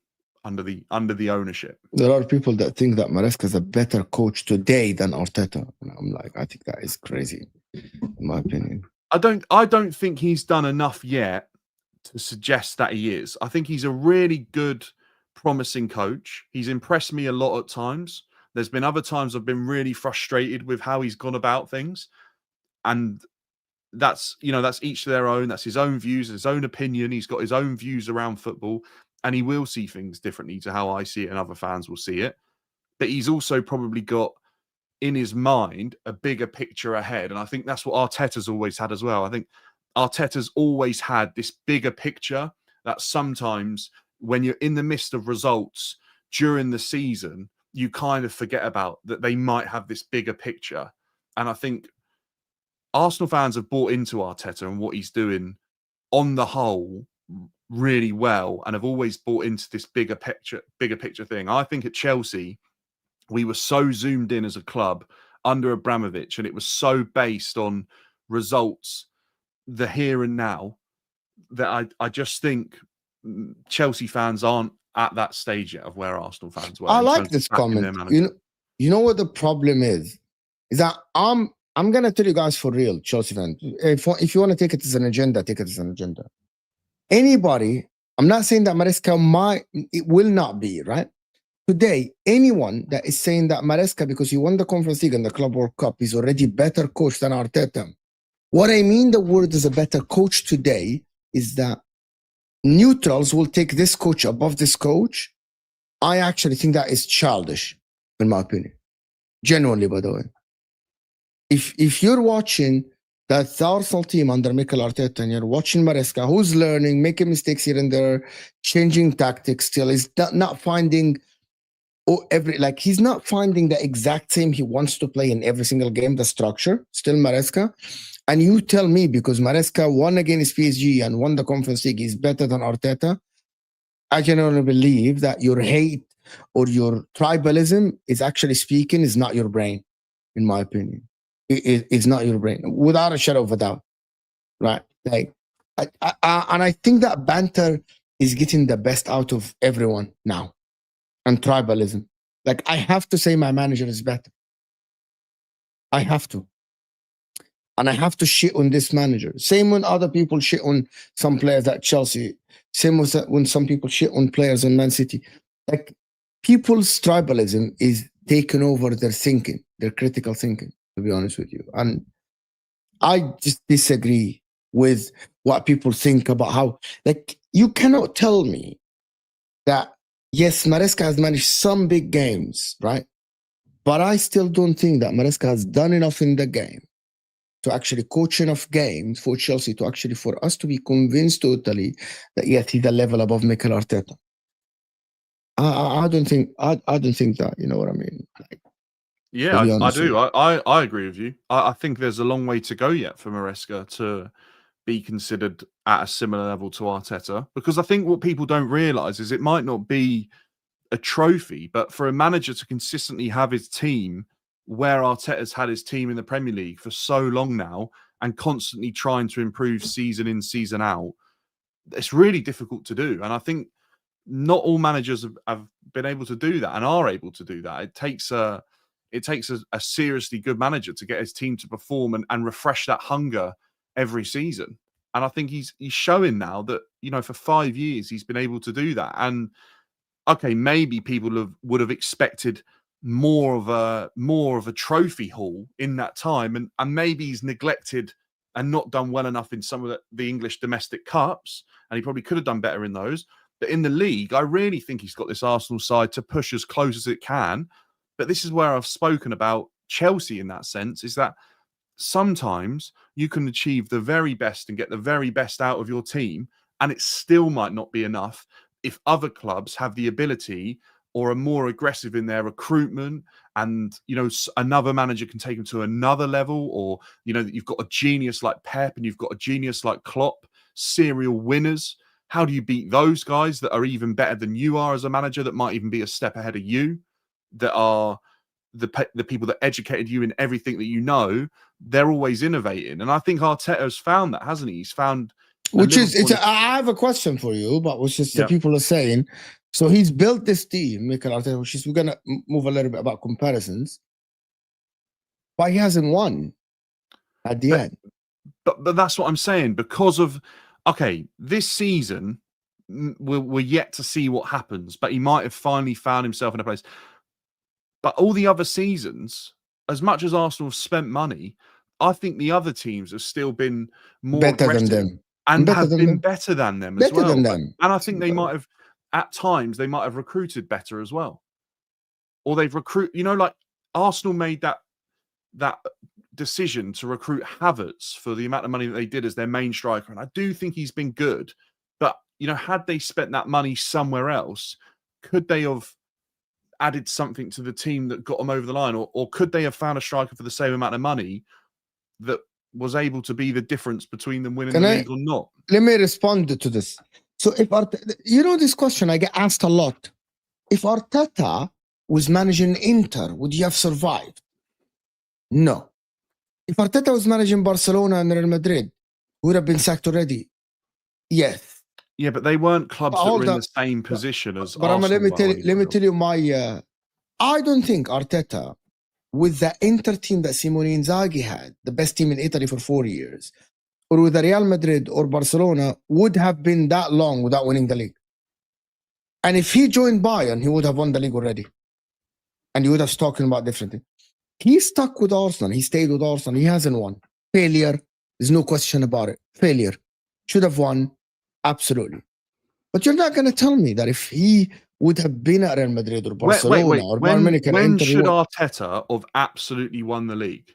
under the ownership. There are people that think that Maresca is a better coach today than Arteta. And I'm like, I think that is crazy, in my opinion. I don't think he's done enough yet to suggest that he is. I think he's a really good, promising coach. He's impressed me a lot at times. There's been other times I've been really frustrated with how he's gone about things. And that's each to their own. That's his own views, his own opinion. He's got his own views around football, and he will see things differently to how I see it and other fans will see it. But he's also probably got in his mind a bigger picture ahead. And I think that's what Arteta's always had as well. I think Arteta's always had this bigger picture that sometimes when you're in the midst of results during the season, you kind of forget about that they might have this bigger picture. And I think Arsenal fans have bought into Arteta and what he's doing on the whole really well, and have always bought into this bigger picture thing. I think at Chelsea, we were so zoomed in as a club under Abramovich, and it was so based on results, the here and now, that I just think Chelsea fans aren't at that stage yet of where Arsenal fans were. I like this comment. You know what the problem is that I'm gonna tell you guys for real, Chelsea fans. If you want to take it as an agenda, take it as an agenda. Anybody, I'm not saying that Maresca it will not be, right? Today, anyone that is saying that Maresca, because he won the Conference League and the Club World Cup, is already better coach than Arteta. What I mean the word is a better coach today is that neutrals will take this coach above this coach. I actually think that is childish, in my opinion. Genuinely, by the way. If you're watching that Arsenal team under Mikel Arteta and you're watching Maresca, who's learning, making mistakes here and there, changing tactics still, is not finding he's not finding the exact same he wants to play in every single game, the structure, still Maresca. And you tell me, because Maresca won against PSG and won the Conference League, is better than Arteta, I genuinely believe that your hate or your tribalism is actually speaking, is not your brain, in my opinion. It's not your brain, without a shadow of a doubt, right? And I think that banter is getting the best out of everyone now, and tribalism. I have to say my manager is better. I have to. And I have to shit on this manager. Same when other people shit on some players at Chelsea. Same when some people shit on players in Man City. People's tribalism is taking over their thinking, their critical thinking, to be honest with you. And I just disagree with what people think about how, you cannot tell me that, yes, Maresca has managed some big games, right? But I still don't think that Maresca has done enough in the game to actually coach enough games for Chelsea to actually, for us to be convinced totally that, yes, he's a level above Mikel Arteta. I don't think that, you know what I mean? Yeah, I do. I agree with you. I think there's a long way to go yet for Maresca to be considered at a similar level to Arteta, because I think what people don't realise is it might not be a trophy, but for a manager to consistently have his team where Arteta's had his team in the Premier League for so long now, and constantly trying to improve season in, season out, it's really difficult to do. And I think not all managers have been able to do that and are able to do that. It takes a seriously good manager to get his team to perform and refresh that hunger every season. And I think he's showing now that, for 5 years he's been able to do that. And okay, maybe people would have expected more of a trophy haul in that time, and maybe he's neglected and not done well enough in some of the English domestic cups, and he probably could have done better in those. But in the league, I really think he's got this Arsenal side to push as close as it can. But this is where I've spoken about Chelsea in that sense, is that sometimes you can achieve the very best and get the very best out of your team, and it still might not be enough if other clubs have the ability or are more aggressive in their recruitment, and another manager can take them to another level, or that you've got a genius like Pep and you've got a genius like Klopp, serial winners. How do you beat those guys that are even better than you are as a manager, that might even be a step ahead of you, that are the people that educated you in everything that you know? They're always innovating, and I think Arteta's found that, hasn't he? He's found, I have a question for you, but which is the people are saying. So he's built this team, Mikel Arteta, which is, we're gonna move a little bit about comparisons, but he hasn't won at the end. But that's what I'm saying, because of this season, we're yet to see what happens, but he might have finally found himself in a place. But all the other seasons, as much as Arsenal have spent money, I think the other teams have still been more better aggressive than them, and better have than been them. better than them Better as well. than them. And I think they might have, at times, they might have recruited better as well. Or they've like Arsenal made that decision to recruit Havertz for the amount of money that they did as their main striker. And I do think he's been good. But, had they spent that money somewhere else, could they have added something to the team that got them over the line? Or could they have found a striker for the same amount of money that was able to be the difference between them winning the league or not? Let me respond to this. So if this question I get asked a lot. If Arteta was managing Inter, would you have survived? No. If Arteta was managing Barcelona and Real Madrid, would have been sacked already? Yes. Yeah, but they weren't clubs that were in the same position as but Arsenal. Let me tell you my... I don't think Arteta, with the Inter team that Simone Inzaghi had, the best team in Italy for 4 years, or with the Real Madrid or Barcelona, would have been that long without winning the league. And if he joined Bayern, he would have won the league already. And he would have talking about differently. He stuck with Arsenal. He stayed with Arsenal. He hasn't won. Failure. There's no question about it. Failure. Should have won. Absolutely. But you're not going to tell me that if he would have been at Real Madrid or Barcelona or Bayern Munich, when should Arteta have absolutely won the league?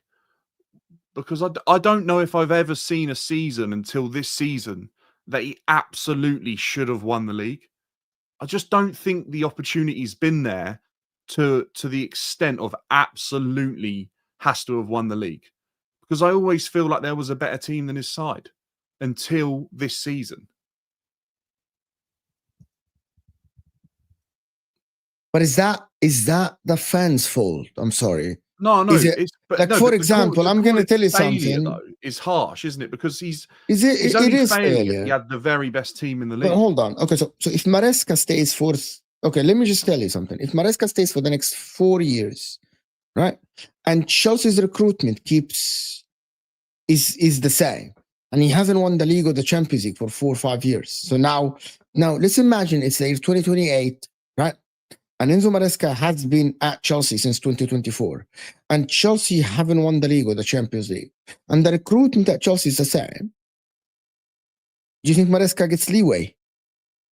Because I don't know if I've ever seen a season until this season that he absolutely should have won the league. I just don't think the opportunity's been there to the extent of absolutely has to have won the league. Because I always feel like there was a better team than his side until this season. But is that the fans' fault? I'm sorry. No. For example, I'm going to tell you something. Though, is harsh, isn't it? Because he's only failing if he had the very best team in the league. But hold on. Okay, so if Maresca stays for... Okay, let me just tell you something. If Maresca stays for the next 4 years, right, and Chelsea's recruitment is the same, and he hasn't won the league or the Champions League for 4 or 5 years. So now let's imagine it's the year 2028, right? And Enzo Maresca has been at Chelsea since 2024. And Chelsea haven't won the league or the Champions League. And the recruitment at Chelsea is the same. Do you think Maresca gets leeway?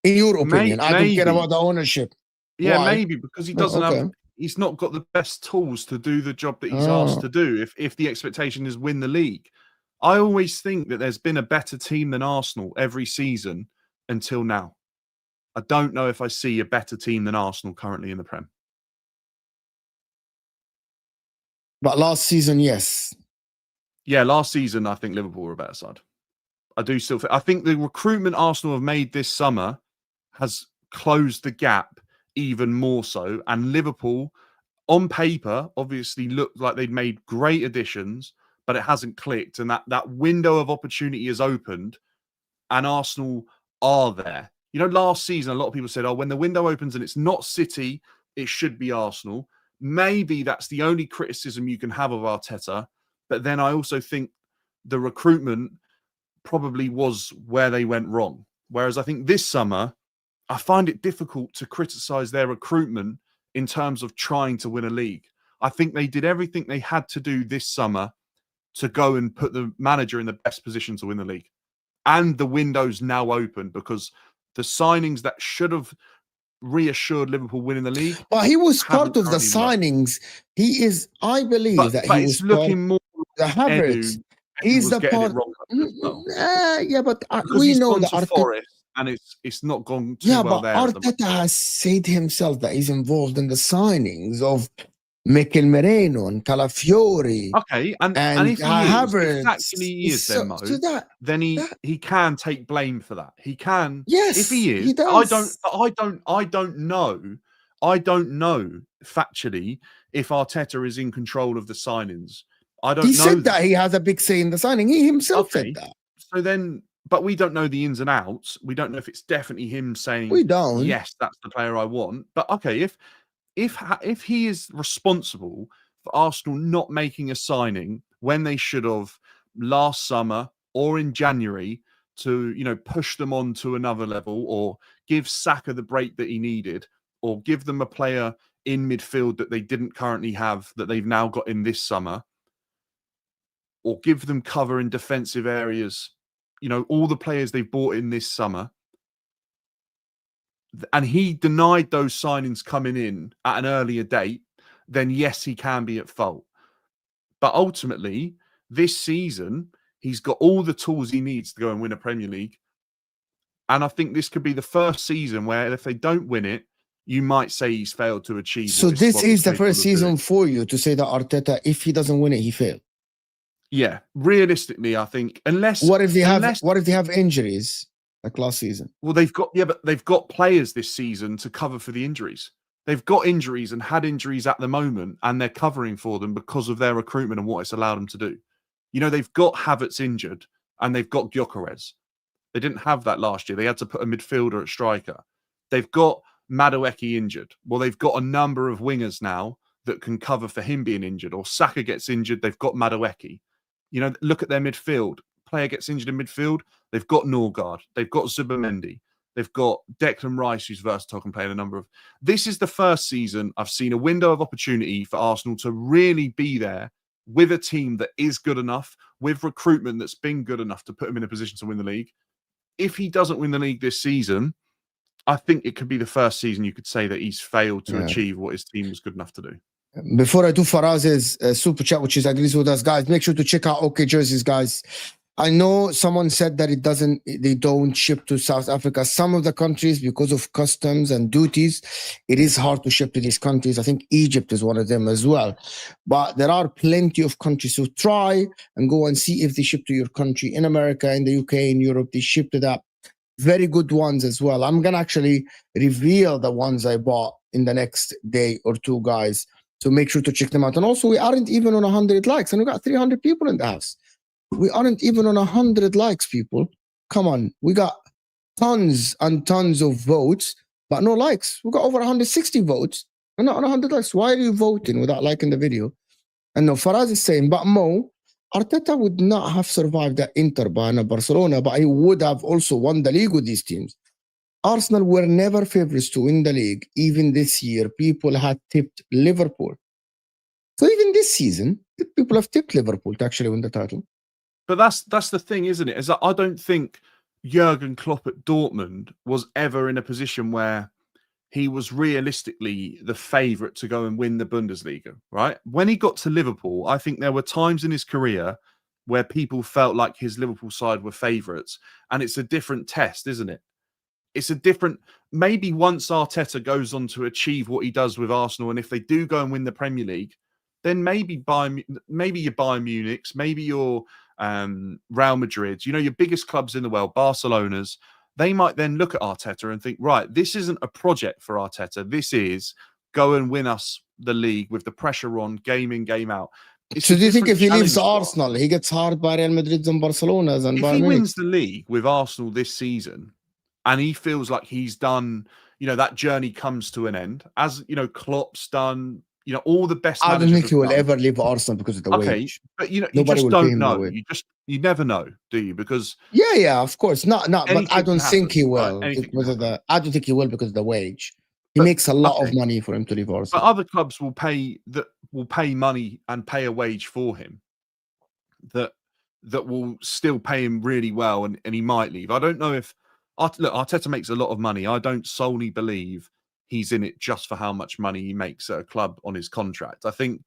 In your opinion, I don't care about the ownership. Yeah, Why? Maybe because he doesn't have... He's not got the best tools to do the job that he's asked to do if the expectation is win the league. I always think that there's been a better team than Arsenal every season until now. I don't know if I see a better team than Arsenal currently in the Prem. But last season, yes. Yeah, last season, I think Liverpool were a better side. I do still think... I think the recruitment Arsenal have made this summer has closed the gap even more so. And Liverpool, on paper, obviously looked like they'd made great additions, but it hasn't clicked. And that window of opportunity has opened, and Arsenal are there. Last season, a lot of people said, when the window opens and it's not City, it should be Arsenal. Maybe that's the only criticism you can have of Arteta. But then I also think the recruitment probably was where they went wrong. Whereas I think this summer, I find it difficult to criticize their recruitment in terms of trying to win a league. I think they did everything they had to do this summer to go and put the manager in the best position to win the league. And the window's now open because the signings that should have reassured Liverpool winning the league. But he was part of the signings. He is, I believe that he was looking more the Havertz. He's the part. Yeah, but we know that Forest, and it's not gone too well there. Arteta has said himself that he's involved in the signings of Mikel Merino and Calafiori. Okay, and if he is, then he can take blame for that. He can. Yes, if he is. He does. I don't know. I don't know factually if Arteta is in control of the signings. I don't know. He said that he has a big say in the signing. He himself said that. So then, but we don't know the ins and outs. We don't know if it's definitely him saying, we don't. Yes, that's the player I want. But okay, if he is responsible for Arsenal not making a signing when they should have last summer or in January to, push them on to another level or give Saka the break that he needed or give them a player in midfield that they didn't currently have that they've now got in this summer, or give them cover in defensive areas, all the players they've bought in this summer. And he denied those signings coming in at an earlier date, then yes, he can be at fault. But ultimately, this season, he's got all the tools he needs to go and win a Premier League. And I think this could be the first season where if they don't win it, you might say he's failed to achieve. So this is the first season for you to say that Arteta, if he doesn't win it, he failed. Yeah, realistically, I think unless what if they have injuries like last season? Well, but they've got players this season to cover for the injuries. They've got injuries and had injuries at the moment, and they're covering for them because of their recruitment and what it's allowed them to do. They've got Havertz injured and they've got Gyokeres. They didn't have that last year. They had to put a midfielder at striker. They've got Madueke injured. Well, they've got a number of wingers now that can cover for him being injured. Or Saka gets injured, they've got Madueke. Look at their midfield. Player gets injured in midfield, they've got Norgard, they've got Zubimendi, they've got Declan Rice, who's versatile, can play in a number of... This is the first season I've seen a window of opportunity for Arsenal to really be there with a team that is good enough, with recruitment that's been good enough to put him in a position to win the league. If he doesn't win the league this season, I think it could be the first season you could say that he's failed to achieve what his team was good enough to do. Before I do Faraz's super chat, which is agrees with us, guys, make sure to check out OK Jerseys, guys. I know someone said that they don't ship to South Africa. Some of the countries, because of customs and duties, it is hard to ship to these countries. I think Egypt is one of them as well. But there are plenty of countries. So try and go and see if they ship to your country. In America, in the UK, in Europe, they ship to that. Very good ones as well. I'm going to actually reveal the ones I bought in the next day or two, guys. So make sure to check them out. And also, we aren't even on 100 likes. And we got 300 people in the house. We aren't even on 100 likes, people. Come on. We got tons and tons of votes, but no likes. We got over 160 votes. We're not on 100 likes. Why are you voting without liking the video? And no, Faraz is saying, but Mo, Arteta would not have survived at Inter, Bayern, Barcelona, but he would have also won the league with these teams. Arsenal were never favourites to win the league. Even this year, people had tipped Liverpool. So even this season, people have tipped Liverpool to actually win the title. But that's the thing, isn't it? Is that I don't think Jurgen Klopp at Dortmund was ever in a position where he was realistically the favourite to go and win the Bundesliga, right? When he got to Liverpool, I think there were times in his career where people felt like his Liverpool side were favourites. And it's a different test, isn't it? It's a different... Maybe once Arteta goes on to achieve what he does with Arsenal, and if they do go and win the Premier League, then maybe your Bayern Munich's, maybe your Real Madrid, your biggest clubs in the world, Barcelona's, they might then look at Arteta and think, right, this isn't a project for Arteta. This is go and win us the league with the pressure on, game in, game out. So do you think if he leaves Arsenal, he gets hard by Real Madrid and Barcelona's? And if he wins the league with Arsenal this season and he feels like he's done, that journey comes to an end, as, Klopp's done, all the best. I don't think he will ever leave Arsenal because of the wage. But you just don't know. You never know, do you? Because yeah, of course, not. But I don't think he will because of the. I don't think he will because of the wage. He makes a lot of okay, money for him to leave but Arsenal. other clubs will pay money and pay a wage for him that will still pay him really well, and he might leave. I don't know if look, Arteta makes a lot of money. I don't solely believe he's in it just for how much money he makes at a club on his contract. I think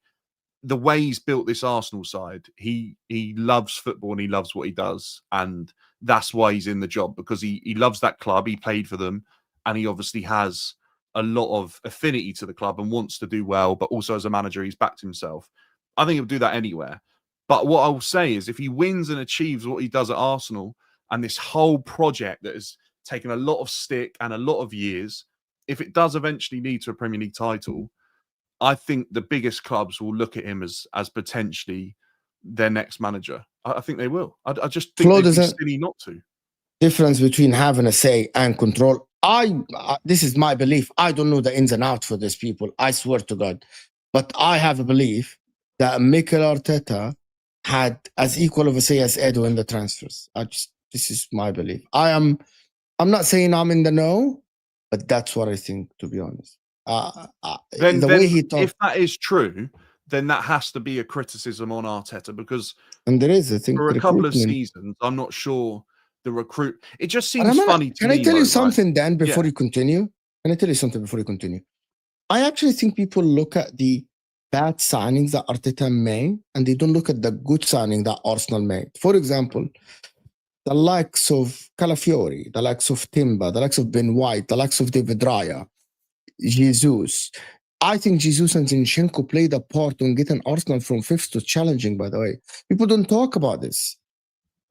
the way he's built this Arsenal side, he loves football and he loves what he does, and that's why he's in the job, because he loves that club. He played for them, and he obviously has a lot of affinity to the club and wants to do well. But also as a manager, he's backed himself. I think he'll do that anywhere. But what I will say is, if he wins and achieves what he does at Arsenal, and this whole project that has taken a lot of stick and a lot of years, if it does eventually lead to a Premier League title, I think the biggest clubs will look at him as potentially their next manager. I think they will. I just think they'd be silly not to. Difference between having a say and control. This is my belief. I don't know the ins and outs for these people. I swear to God, but I have a belief that Mikel Arteta had as equal of a say as Edu in the transfers. This is my belief. I'm not saying I'm in the know, but that's what I think, to be honest. Then way he talked, if that is true, then that has to be a criticism on Arteta, because and there is, I think, for a couple of seasons, I'm not sure the recruit. It just seems funny to me. Can I tell you something, right? Dan, before you continue? Can I tell you something before you continue? I actually think people look at the bad signings that Arteta made, and they don't look at the good signing that Arsenal made. For example, the likes of Calafiori, the likes of Timber, the likes of Ben White, the likes of David Raya, Jesus. I think Jesus and Zinchenko played a part in getting Arsenal from fifth to challenging, by the way. People don't talk about this.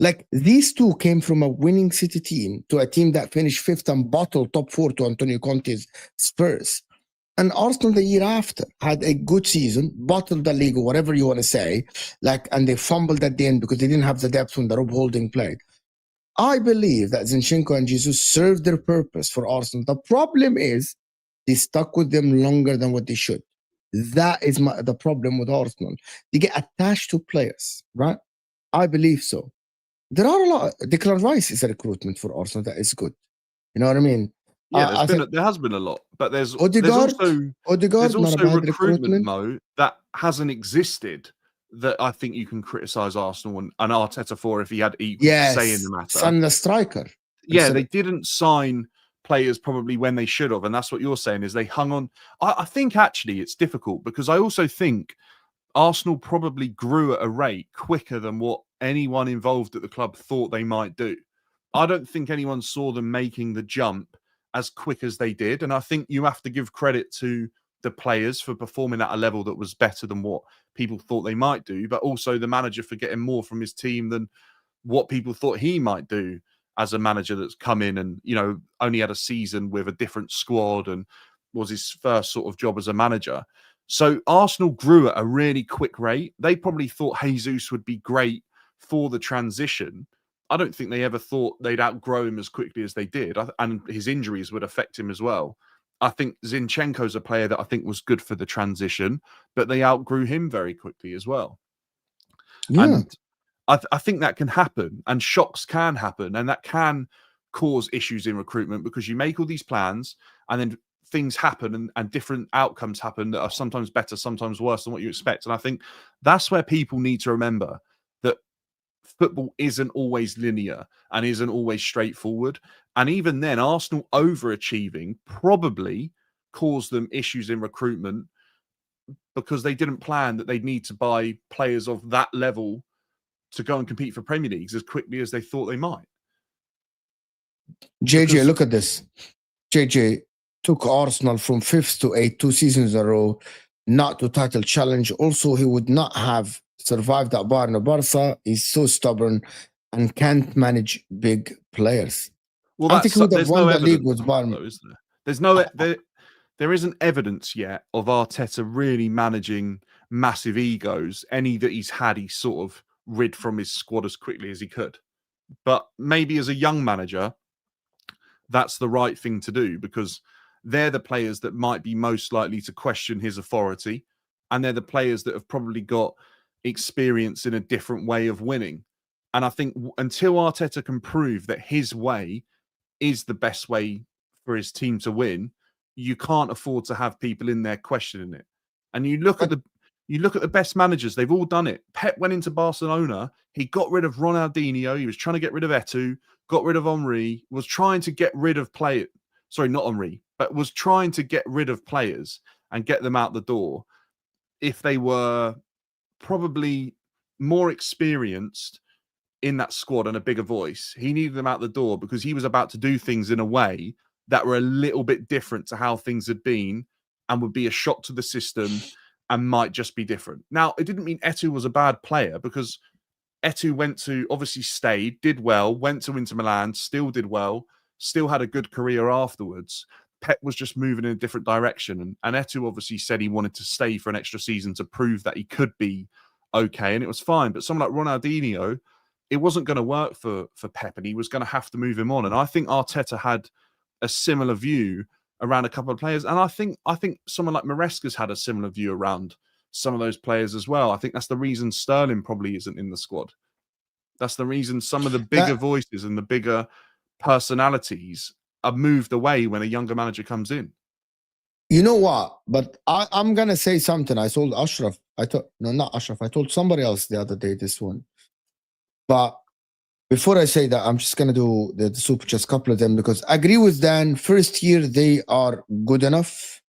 Like, these two came from a winning City team to a team that finished fifth and bottled top four to Antonio Conte's Spurs. And Arsenal the year after had a good season, bottled the league or whatever you want to say, and they fumbled at the end because they didn't have the depth when the Rob Holding played. I believe that Zinchenko and Jesus served their purpose for Arsenal. The problem is they stuck with them longer than what they should. That is the problem with Arsenal. They get attached to players, right? I believe so. There are a lot. Declan Rice is a recruitment for Arsenal that is good. You know what I mean? Yeah, there has been a lot, but there's Odegaard, also recruitment mode that hasn't existed, that I think you can criticize Arsenal and Arteta for if he had equal say in the matter. And the striker. Yeah, they didn't sign players probably when they should have, and that's what you're saying, is they hung on. I think actually it's difficult, because I also think Arsenal probably grew at a rate quicker than what anyone involved at the club thought they might do. I don't think anyone saw them making the jump as quick as they did. And I think you have to give credit to the players for performing at a level that was better than what people thought they might do, but also the manager for getting more from his team than what people thought he might do as a manager that's come in and, only had a season with a different squad and was his first sort of job as a manager. So Arsenal grew at a really quick rate. They probably thought Jesus would be great for the transition. I don't think they ever thought they'd outgrow him as quickly as they did. And his injuries would affect him as well. I think Zinchenko's a player that I think was good for the transition, but they outgrew him very quickly as well. Yeah. And I think that can happen, and shocks can happen, and that can cause issues in recruitment, because you make all these plans and then things happen and different outcomes happen that are sometimes better, sometimes worse than what you expect. And I think that's where people need to remember that football isn't always linear and isn't always straightforward. And even then, Arsenal overachieving probably caused them issues in recruitment, because they didn't plan that they'd need to buy players of that level to go and compete for Premier Leagues as quickly as they thought they might. JJ, look at this. JJ took Arsenal from 5th to 8th, 2 seasons in a row, not to title challenge. Also, he would not have survived at Bayern or Barca. He's so stubborn and can't manage big players. Well, I think he would have won the league with Bayern. Though, isn't there? There isn't evidence yet of Arteta really managing massive egos. Any that he's had, he's sort of rid from his squad as quickly as he could. But maybe as a young manager, that's the right thing to do, because they're the players that might be most likely to question his authority, and they're the players that have probably got experience in a different way of winning. And I think until Arteta can prove that his way is the best way for his team to win, you can't afford to have people in there questioning it. And you look at the best managers, they've all done it. Pep went into Barcelona, he got rid of Ronaldinho, he was trying to get rid of Eto'o, got rid of Henry, was trying to get rid of players. Sorry, not Henry, but was trying to get rid of players and get them out the door if they were probably more experienced in that squad and a bigger voice. He needed them out the door because he was about to do things in a way that were a little bit different to how things had been and would be a shock to the system and might just be different. Now, it didn't mean Eto'o was a bad player because Eto'o obviously stayed, did well, went to Inter Milan, still did well, still had a good career afterwards. Pep was just moving in a different direction. And Eto'o obviously said he wanted to stay for an extra season to prove that he could be okay. And it was fine. But someone like Ronaldinho, it wasn't going to work for Pep and he was going to have to move him on. And I think Arteta had a similar view around a couple of players. And I think someone like Maresca's had a similar view around some of those players as well. I think that's the reason Sterling probably isn't in the squad. That's the reason some of the bigger voices and the bigger personalities are moved away when a younger manager comes in. You know what? But I'm going to say something. I told Ashraf. I told somebody else the other day this one. But before I say that, I'm just going to do the super chats, couple of them, because I agree with Dan. First year, they are good enough.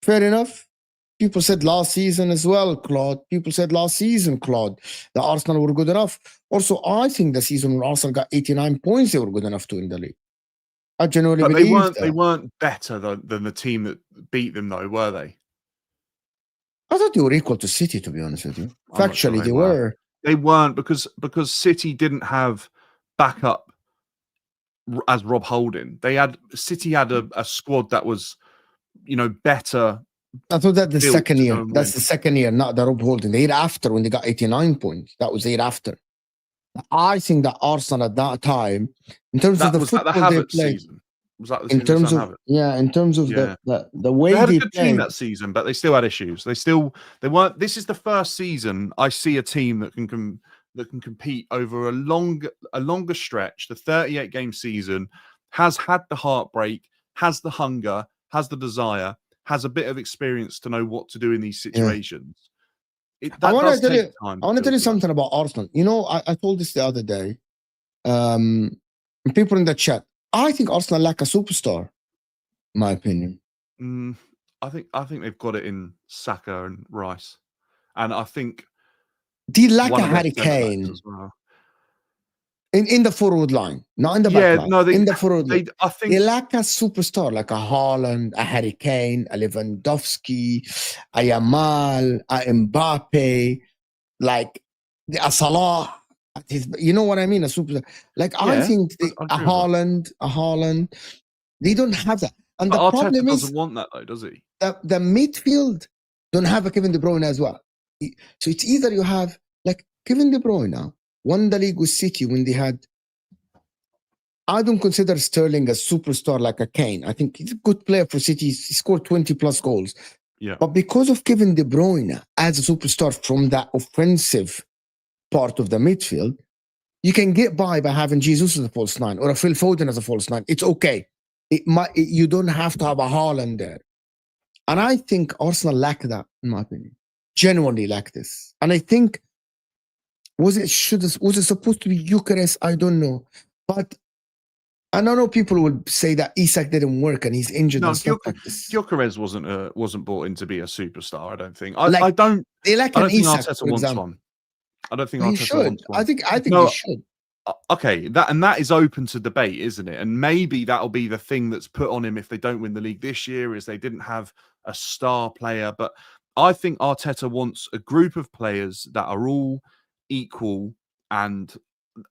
Fair enough. People said last season as well, Claude. People said last season, Claude, the Arsenal were good enough. Also, I think the season when Arsenal got 89 points, they were good enough to win the league. I genuinely believe that. They weren't better than the team that beat them, though, were they? I thought they were equal to City, to be honest with you. Factually, they were. They weren't because City didn't have backup as Rob Holding. City had a squad that was, better. I thought that the second year. That's the second year, not the Rob Holding. The year after, when they got 89 points, that was the year after. I think that Arsenal at that time, in terms of the football they played, was that the in terms of the way they had a they good played, team that season, but they still had issues. They weren't. This is the first season I see a team that can compete over a longer stretch. The 38 game season has had the heartbreak, has the hunger, has the desire, has a bit of experience to know what to do in these situations. I want to tell you something about Arsenal. I told this the other day. People in the chat, I think Arsenal lack a superstar, in my opinion. I think they've got it in Saka and Rice. And I think they lack a Harry Kane as well. In the forward line, not in the back line. In the forward line. I think they lack a superstar like a Haaland, a Harry Kane, a Lewandowski, a Yamal, a Mbappe, like a Salah. You know what I mean? A superstar. I think a Haaland. They don't have that. And the problem doesn't want that though, does he? The midfield don't have a Kevin De Bruyne as well. So it's either you have like Kevin De Bruyne now. Won the league with City when they had. I don't consider Sterling a superstar like a Kane. I think he's a good player for City. He scored 20 plus goals. Yeah. But because of Kevin De Bruyne as a superstar from that offensive part of the midfield, you can get by having Jesus as a false nine or a Phil Foden as a false nine. It's okay. You don't have to have a Haaland there. And I think Arsenal lack that, in my opinion. Genuinely lack this. And I think was it supposed to be Gyokeres? I don't know. But I don't know, people will say that Isak didn't work and he's injured. No, and stuff like this. Gyokeres wasn't brought in to be a superstar, I don't think. They lack an Isak, Arteta wants one. I don't think Arteta wants one. I think he should. Okay, that is open to debate, isn't it? And maybe that'll be the thing that's put on him if they don't win the league this year, is they didn't have a star player. But I think Arteta wants a group of players that are all equal and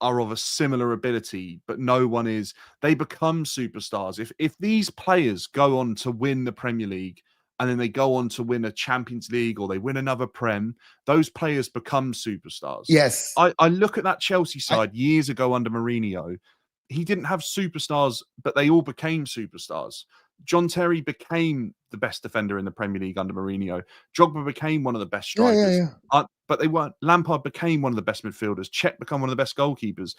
are of a similar ability, but no one is. They become superstars. If these players go on to win the Premier League and then they go on to win a Champions League or they win another Prem, those players become superstars. Yes. I look at that Chelsea side years ago under Mourinho. He didn't have superstars, but they all became superstars. John Terry became the best defender in the Premier League under Mourinho. Drogba became one of the best strikers. But they weren't. Lampard became one of the best midfielders. Cech became one of the best goalkeepers.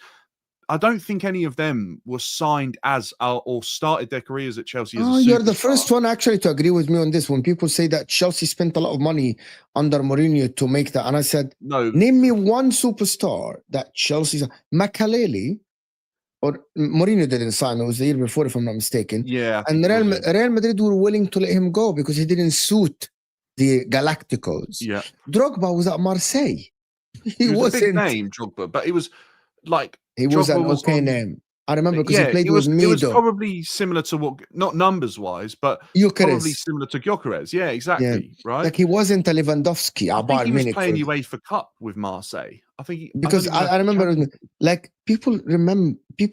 I don't think any of them were signed as or started their careers at Chelsea as a superstar. You're the first one actually to agree with me on this. When people say that Chelsea spent a lot of money under Mourinho to make that, and I said, no, name me one superstar that Chelsea's Makaleli, or Mourinho didn't sign. It was the year before, if I'm not mistaken. Yeah, and Real Madrid were willing to let him go because he didn't suit the Galacticos. Yeah, Drogba was at Marseille. He was a big name, Drogba, but it was like he was an okay name. I remember because he played with Mido. It was probably similar to what, not numbers wise, but probably similar to Gyokeres. Yeah, exactly. Yeah. Right. Like he wasn't a Lewandowski. I think he was playing UEFA Cup with Marseille. I think I remember, like people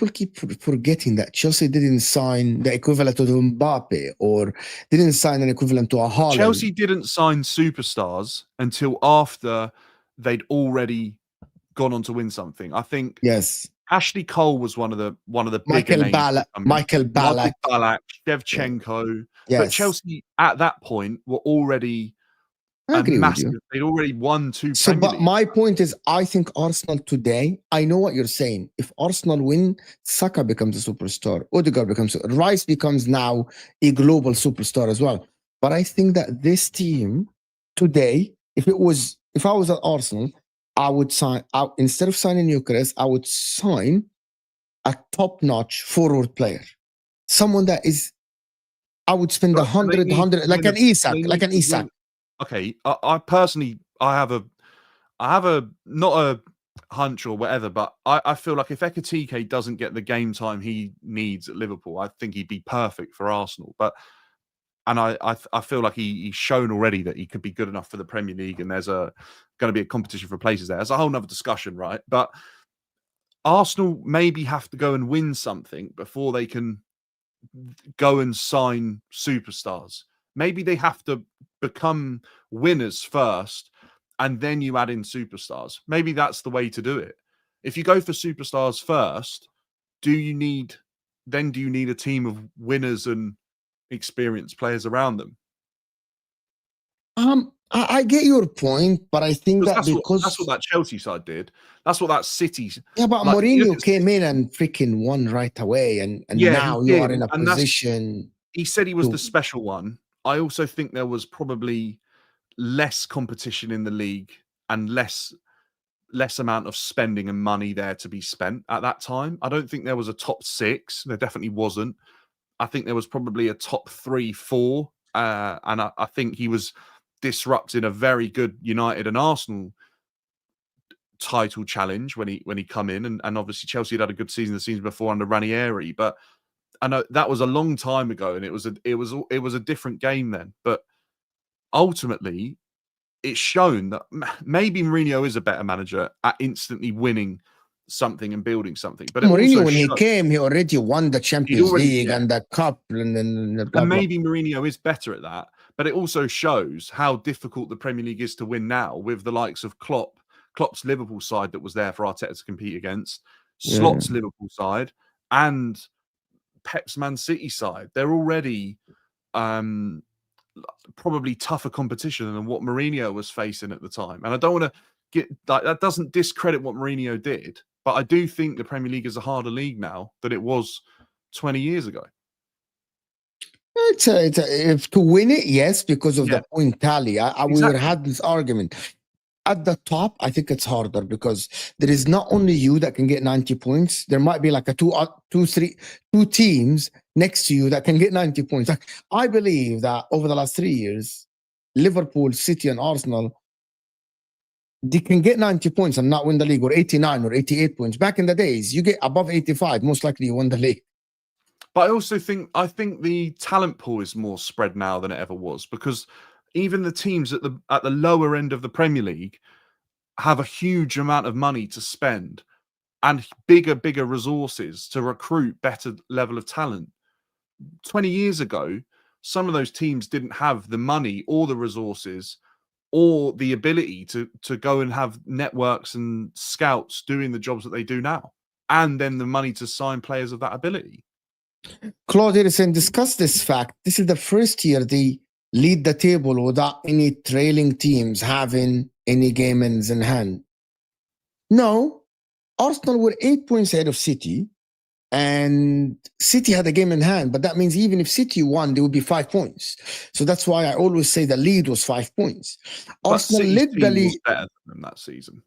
keep forgetting that Chelsea didn't sign the equivalent of Mbappe or didn't sign an equivalent to a Haaland. Chelsea didn't sign superstars until after they'd already gone on to win something. I think. Yes. Ashley Cole was one of the Michael Ballack, Shevchenko. Yes. But Chelsea at that point were already massive. They'd already won 2 Premier League. My point is, I think Arsenal today, I know what you're saying. If Arsenal win, Saka becomes a superstar. Odegaard becomes, Rice becomes now a global superstar as well. But I think that this team today, if I was at Arsenal, I would sign out instead of signing Gyokeres, I would sign a top-notch forward player. Someone that is, I would spend 100, like an Isak. Okay, I personally, I have a not a hunch or whatever, but I feel like if Ekitike doesn't get the game time he needs at Liverpool, I think he'd be perfect for Arsenal. And I feel like he's shown already that he could be good enough for the Premier League, and there's going to be a competition for places there. It's a whole nother discussion, right? But Arsenal maybe have to go and win something before they can go and sign superstars. Maybe they have to become winners first, and then you add in superstars. Maybe that's the way to do it. If you go for superstars first, do you need a team of winners and experienced players around them? I get your point, but I think that's what that Chelsea side did. That's what that City. Yeah, but like, Mourinho came in and freaking won right away, and now you are in a position. He said he was the special one. I also think there was probably less competition in the league and less amount of spending and money there to be spent at that time. I don't think there was a top 6. There definitely wasn't. I think there was probably a top 3, 4. And I think he was disrupting a very good United and Arsenal title challenge when he come in. And obviously Chelsea had a good season the season before under Ranieri. But I know that was a long time ago, and it was a different game then. But ultimately, it's shown that maybe Mourinho is a better manager at instantly winning something and building something. But Mourinho, when he came, he already won the Champions League and the Cup, and maybe Mourinho is better at that. But it also shows how difficult the Premier League is to win now with the likes of Klopp's Liverpool side that was there for Arteta to compete against, Slot's Liverpool side, and Pep's Man City side. They're already probably tougher competition than what Mourinho was facing at the time. And I don't want to get that doesn't discredit what Mourinho did, but I do think the Premier League is a harder league now than it was 20 years ago. If to win it, yes, because of the point tally. We would have had this argument. At the top, I think it's harder because there is not only you that can get 90 points. There might be like two teams next to you that can get 90 points. I believe that over the last 3 years, Liverpool, City, and Arsenal, they can get 90 points and not win the league, or 89 or 88 points. Back in the days, you get above 85, most likely you won the league. But I also think the talent pool is more spread now than it ever was, because even the teams at the lower end of the Premier League have a huge amount of money to spend and bigger resources to recruit better level of talent. 20 years ago, some of those teams didn't have the money or the resources or the ability to go and have networks and scouts doing the jobs that they do now, and then the money to sign players of that ability. Claude Edison discussed this fact. This is the first year they lead the table without any trailing teams having any game ends in hand. No, Arsenal were 8 points ahead of City, and City had a game in hand, but that means even if City won, there would be 5 points. So that's why I always say the lead was 5 points. But Arsenal City's led the team league. was better than that season.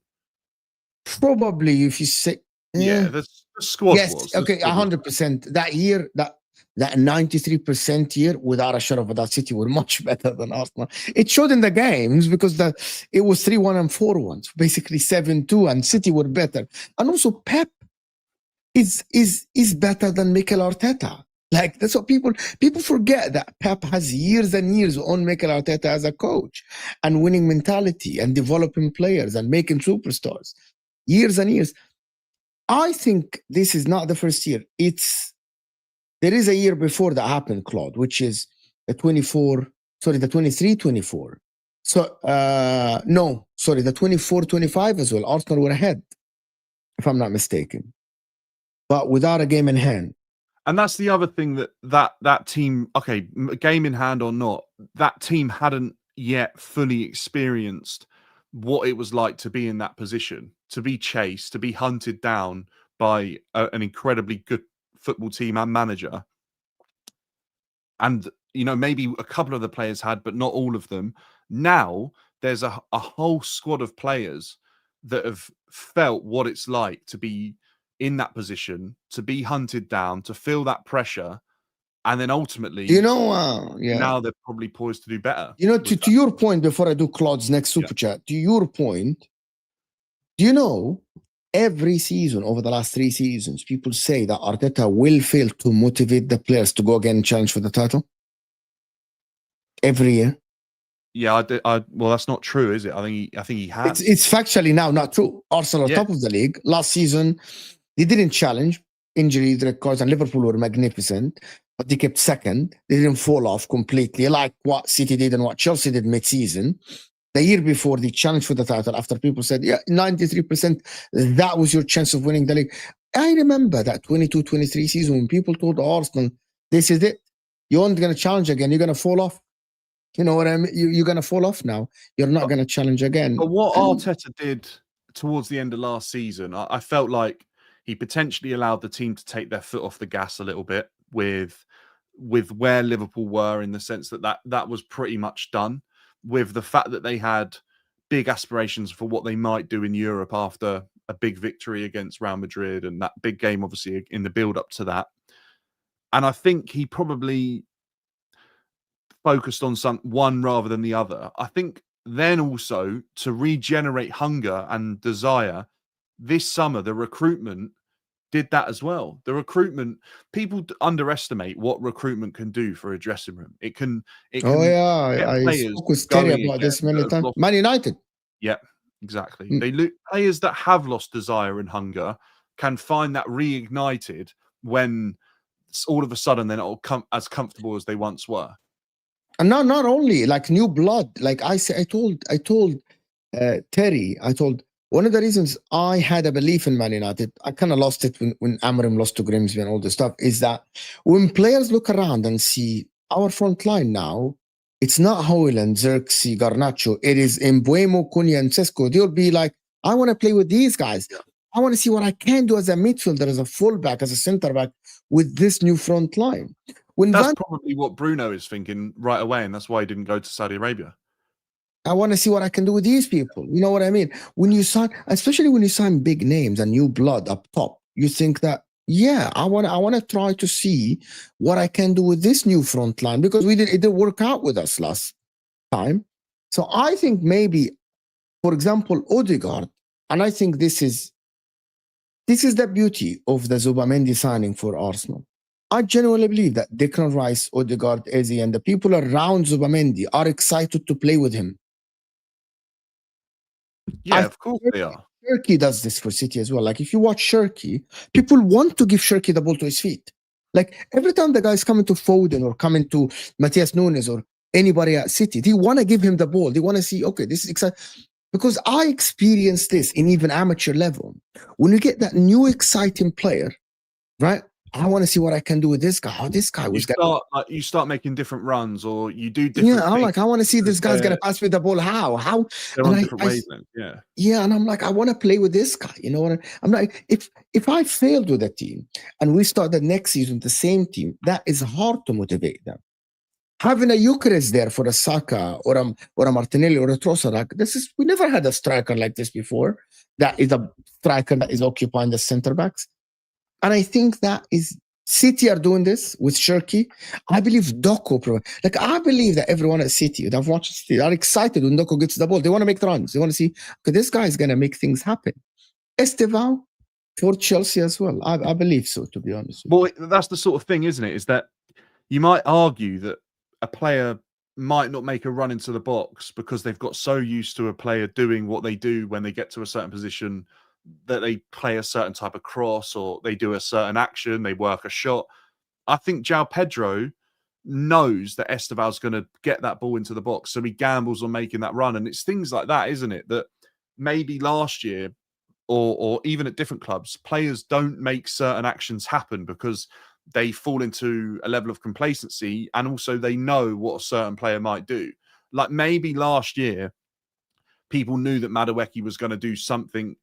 Probably, if you say, yeah, the squad yes, was. okay, 100%. That year, that 93% year, without a shadow of a doubt, City were much better than Arsenal. It showed in the games because it was 3-1 and 4-1, so basically 7-2, and City were better. And also, Pep is better than Mikel Arteta. Like, that's what people forget, that Pep has years and years on Mikel Arteta as a coach, and winning mentality and developing players and making superstars. Years and years. I think this is not the first year. There is a year before that happened, Claude, which is the 23-24. So, the 24-25 as well. Arsenal were ahead, if I'm not mistaken, but without a game in hand. And that's the other thing that team, okay, game in hand or not, that team hadn't yet fully experienced what it was like to be in that position, to be chased, to be hunted down by an incredibly good football team and manager. And, maybe a couple of the players had, but not all of them. Now there's a whole squad of players that have felt what it's like to be in that position, to be hunted down, to feel that pressure. And then ultimately, now they're probably poised to do better. To your point, before I do Claude's next super chat, to your point, every season over the last 3 seasons, people say that Arteta will fail to motivate the players to go again and challenge for the title. Every year. Yeah, well, that's not true, is it? I think he has. It's factually now not true. Arsenal are top of the league. Last season, they didn't challenge. Injury records, and Liverpool were magnificent, but they kept second. They didn't fall off completely, like what City did and what Chelsea did mid-season. The year before, they challenged for the title after people said, 93%, that was your chance of winning the league. I remember that 22-23 season when people told Arsenal, this is it. You aren't going to challenge again. You're going to fall off. You know what I mean? You're going to fall off now. You're not going to challenge again. But what Arteta did towards the end of last season, I felt like he potentially allowed the team to take their foot off the gas a little bit with where Liverpool were, in the sense that was pretty much done, with the fact that they had big aspirations for what they might do in Europe after a big victory against Real Madrid and that big game, obviously, in the build-up to that. And I think he probably focused on one rather than the other. I think then also to regenerate hunger and desire, this summer, the recruitment did that as well. The recruitment, people underestimate what recruitment can do for a dressing room. It can I spoke with Terry about this many times. Man United. Yeah, exactly. Players that have lost desire and hunger can find that reignited when all of a sudden they're not as comfortable as they once were. And not only like new blood. Like I told Terry, one of the reasons I had a belief in Man United, I kind of lost it when Amorim lost to Grimsby and all this stuff, is that when players look around and see our front line now, it's not Højlund, Xerxes, Garnacho, it is Mbeumo, Cunha, and Sesko. They'll be like, I want to play with these guys. I want to see what I can do as a midfielder, as a fullback, as a centre back with this new front line. That's probably what Bruno is thinking right away, and that's why he didn't go to Saudi Arabia. I want to see what I can do with these people. You know what I mean? When you sign, especially when you sign big names and new blood up top, you think that, I want to try to see what I can do with this new front line, because it didn't work out with us last time. So I think maybe, for example, Odegaard, and I think this is the beauty of the Zubamendi signing for Arsenal. I genuinely believe that Declan Rice, Odegaard, Eze, and the people around Zubamendi are excited to play with him. Yeah, of course they are. Shirky does this for City as well. Like, if you watch Shirky, people want to give Shirky the ball to his feet. Like, every time the guy's coming to Foden or coming to Matthias Nunes or anybody at City, they want to give him the ball. They want to see, okay, this is exciting. Because I experienced this in even amateur level. When you get that new exciting player, right? I want to see what I can do with this guy. How this guy was you start making different runs, or you do different. I'm like, I want to see this guy's gonna pass me the ball. How? They're on different wavelengths. Yeah. Yeah, and I'm like, I want to play with this guy. You know what? I'm like, if I failed with a team and we start the next season with the same team, that is hard to motivate them. Having a Gyokeres there for a Saka or a Martinelli or a Trossard, we never had a striker like this before. That is a striker that is occupying the center backs. And I think that is City are doing this with Shirky. I believe Doku, I believe that everyone at City that I've watched City are excited when Doku gets the ball. They want to make the runs. They want to see, okay, this guy is going to make things happen. Estevão for Chelsea as well. I believe so, to be honest. Well, that's the sort of thing, isn't it? Is that you might argue that a player might not make a run into the box because they've got so used to a player doing what they do when they get to a certain position, that they play a certain type of cross or they do a certain action, they work a shot. I think João Pedro knows that Estevao's going to get that ball into the box, so he gambles on making that run. And it's things like that, isn't it? That maybe last year or even at different clubs, players don't make certain actions happen because they fall into a level of complacency, and also they know what a certain player might do. Like maybe last year, people knew that Madueke was going to do something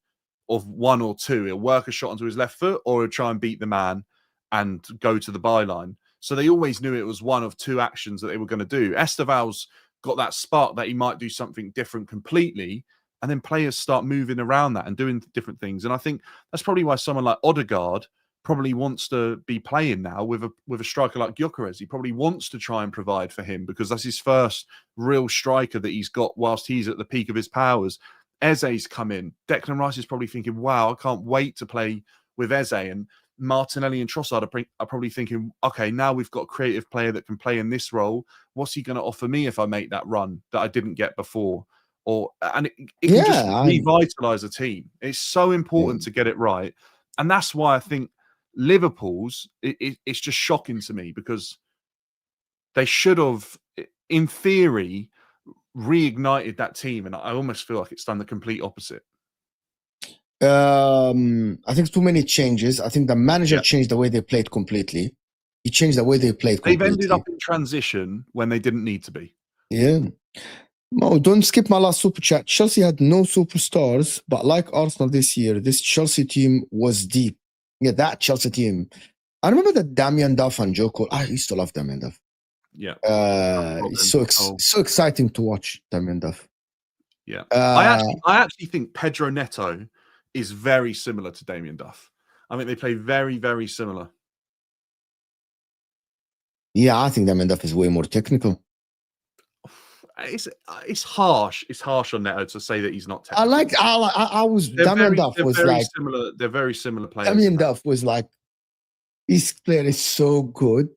of one or two. He'll work a shot onto his left foot, or he'll try and beat the man and go to the byline. So they always knew it was one of two actions that they were going to do. Estevao's got that spark that he might do something different completely, and then players start moving around that and doing different things. And I think that's probably why someone like Odegaard probably wants to be playing now with a striker like Gyokeres. He probably wants to try and provide for him because that's his first real striker that he's got whilst he's at the peak of his powers. Eze's come in. Declan Rice is probably thinking, wow, I can't wait to play with Eze. And Martinelli and Trossard are probably thinking, okay, now we've got a creative player that can play in this role. What's he going to offer me if I make that run that I didn't get before? And it can just revitalize a team. It's so important to get it right. And that's why I think Liverpool's, it's just shocking to me because they should have, in theory, reignited that team, and I almost feel like it's done the complete opposite. I think it's too many changes. I think the manager changed the way they played completely. He changed the way they played completely. They've ended up in transition when they didn't need to be. Yeah. No, don't skip my last super chat. Chelsea had no superstars, but like Arsenal this year, this Chelsea team was deep. Yeah, that Chelsea team. I remember that Damien Duff and Joe Cole. I used to love Damien Duff. Yeah. So exciting to watch Damien Duff. Yeah. I actually think Pedro Neto is very similar to Damien Duff. I think they play very, very similar. Yeah, I think Damien Duff is way more technical. It's harsh. It's harsh on Neto to say that he's not technical. Damien Duff was like similar. They're very similar players. Damien Duff was like, his player is so good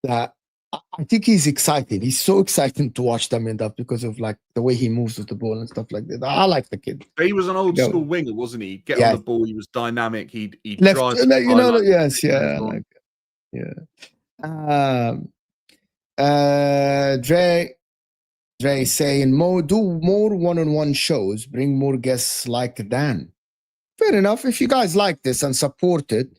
that I think he's excited. He's so exciting to watch Damien Duff because of like the way he moves with the ball and stuff like that. I like the kid. He was an old school winger, wasn't he? He'd get on the ball. He was dynamic. He'd drive. Dre saying, do more one-on-one shows, bring more guests like Dan. Fair enough. If you guys like this and support it,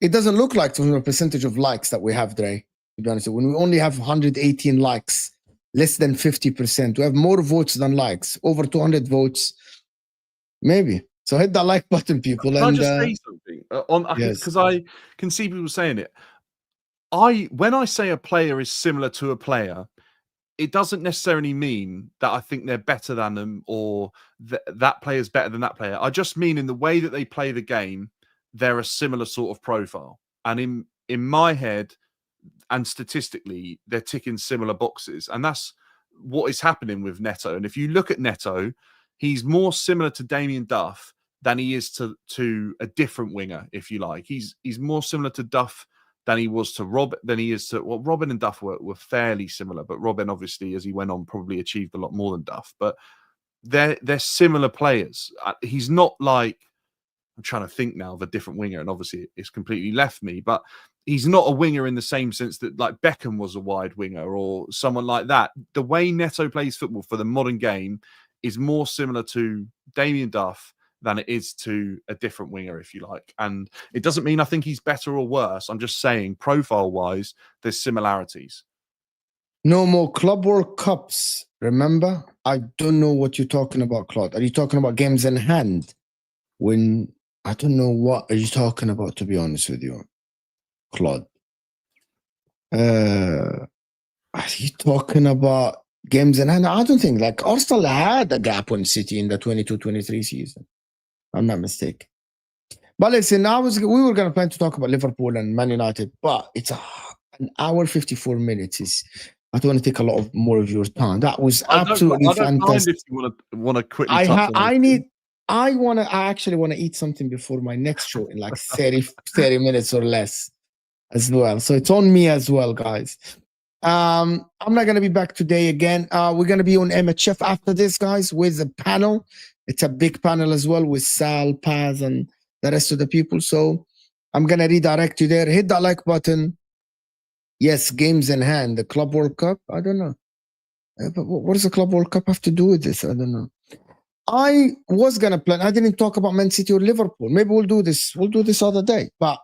it doesn't look like the percentage of likes that we have, Dre. To be honest, when we only have 118 likes, less than 50%, we have more votes than likes, over 200 votes, maybe. So hit that like button, people. Can I just say something? Because I can see people saying it. When I say a player is similar to a player, it doesn't necessarily mean that I think they're better than them or that player's better than that player. I just mean in the way that they play the game, they're a similar sort of profile. And in my head, and statistically, they're ticking similar boxes. And that's what is happening with Neto. And if you look at Neto, he's more similar to Damien Duff than he is to a different winger, if you like. He's more similar to Duff than he was to Rob, than he is to, well, Robin and Duff were fairly similar, but Robin, obviously, as he went on, probably achieved a lot more than Duff. But they're similar players. He's not like, I'm trying to think now of a different winger, and obviously it's completely left me, but he's not a winger in the same sense that like Beckham was a wide winger or someone like that. The way Neto plays football for the modern game is more similar to Damien Duff than it is to a different winger, if you like. And it doesn't mean I think he's better or worse. I'm just saying, profile-wise, there's similarities. No more Club World Cups. Remember? I don't know what you're talking about, Claude. Are you talking about games in hand? When I don't know what are you talking about, to be honest with you, Claude. Are you talking about games in hand? I don't think, like, Arsenal had a gap on City in the 22-23 season. I'm not mistaken. But listen, we were going to plan to talk about Liverpool and Man United, but it's an hour 54 minutes. I don't want to take a lot more of your time. That was absolutely fantastic. I don't mind if you want to quickly touch on I actually want to eat something before my next show in like 30 minutes or less as well. So it's on me as well, guys. I'm not going to be back today again. We're going to be on MHF after this, guys, with a panel. It's a big panel as well with Sal, Paz, and the rest of the people. So I'm going to redirect you there. Hit that like button. Yes, games in hand. The Club World Cup, I don't know. But what does the Club World Cup have to do with this? I don't know. I was going to plan. I didn't talk about Man City or Liverpool. Maybe we'll do this. We'll do this other day. But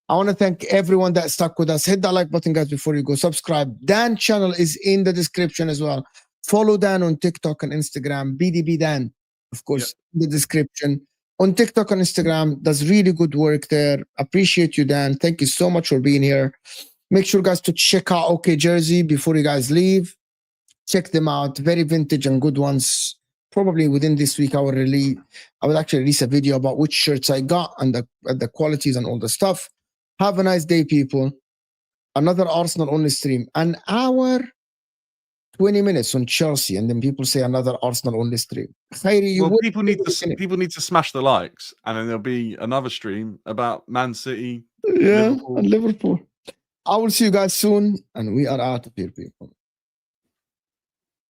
I want to thank everyone that stuck with us. Hit that like button, guys, before you go. Subscribe. Dan's channel is in the description as well. Follow Dan on TikTok and Instagram. BDB Dan, of course, in the description. On TikTok and Instagram, does really good work there. Appreciate you, Dan. Thank you so much for being here. Make sure, guys, to check out OK Jersey before you guys leave. Check them out. Very vintage and good ones. Probably within this week, I will actually release a video about which shirts I got and the qualities and all the stuff. Have a nice day, people. Another Arsenal-only stream. An hour, 20 minutes on Chelsea, and then people say another Arsenal-only stream. People need to smash the likes, and then there'll be another stream about Man City, Liverpool. And Liverpool. I will see you guys soon, and we are out of here, people.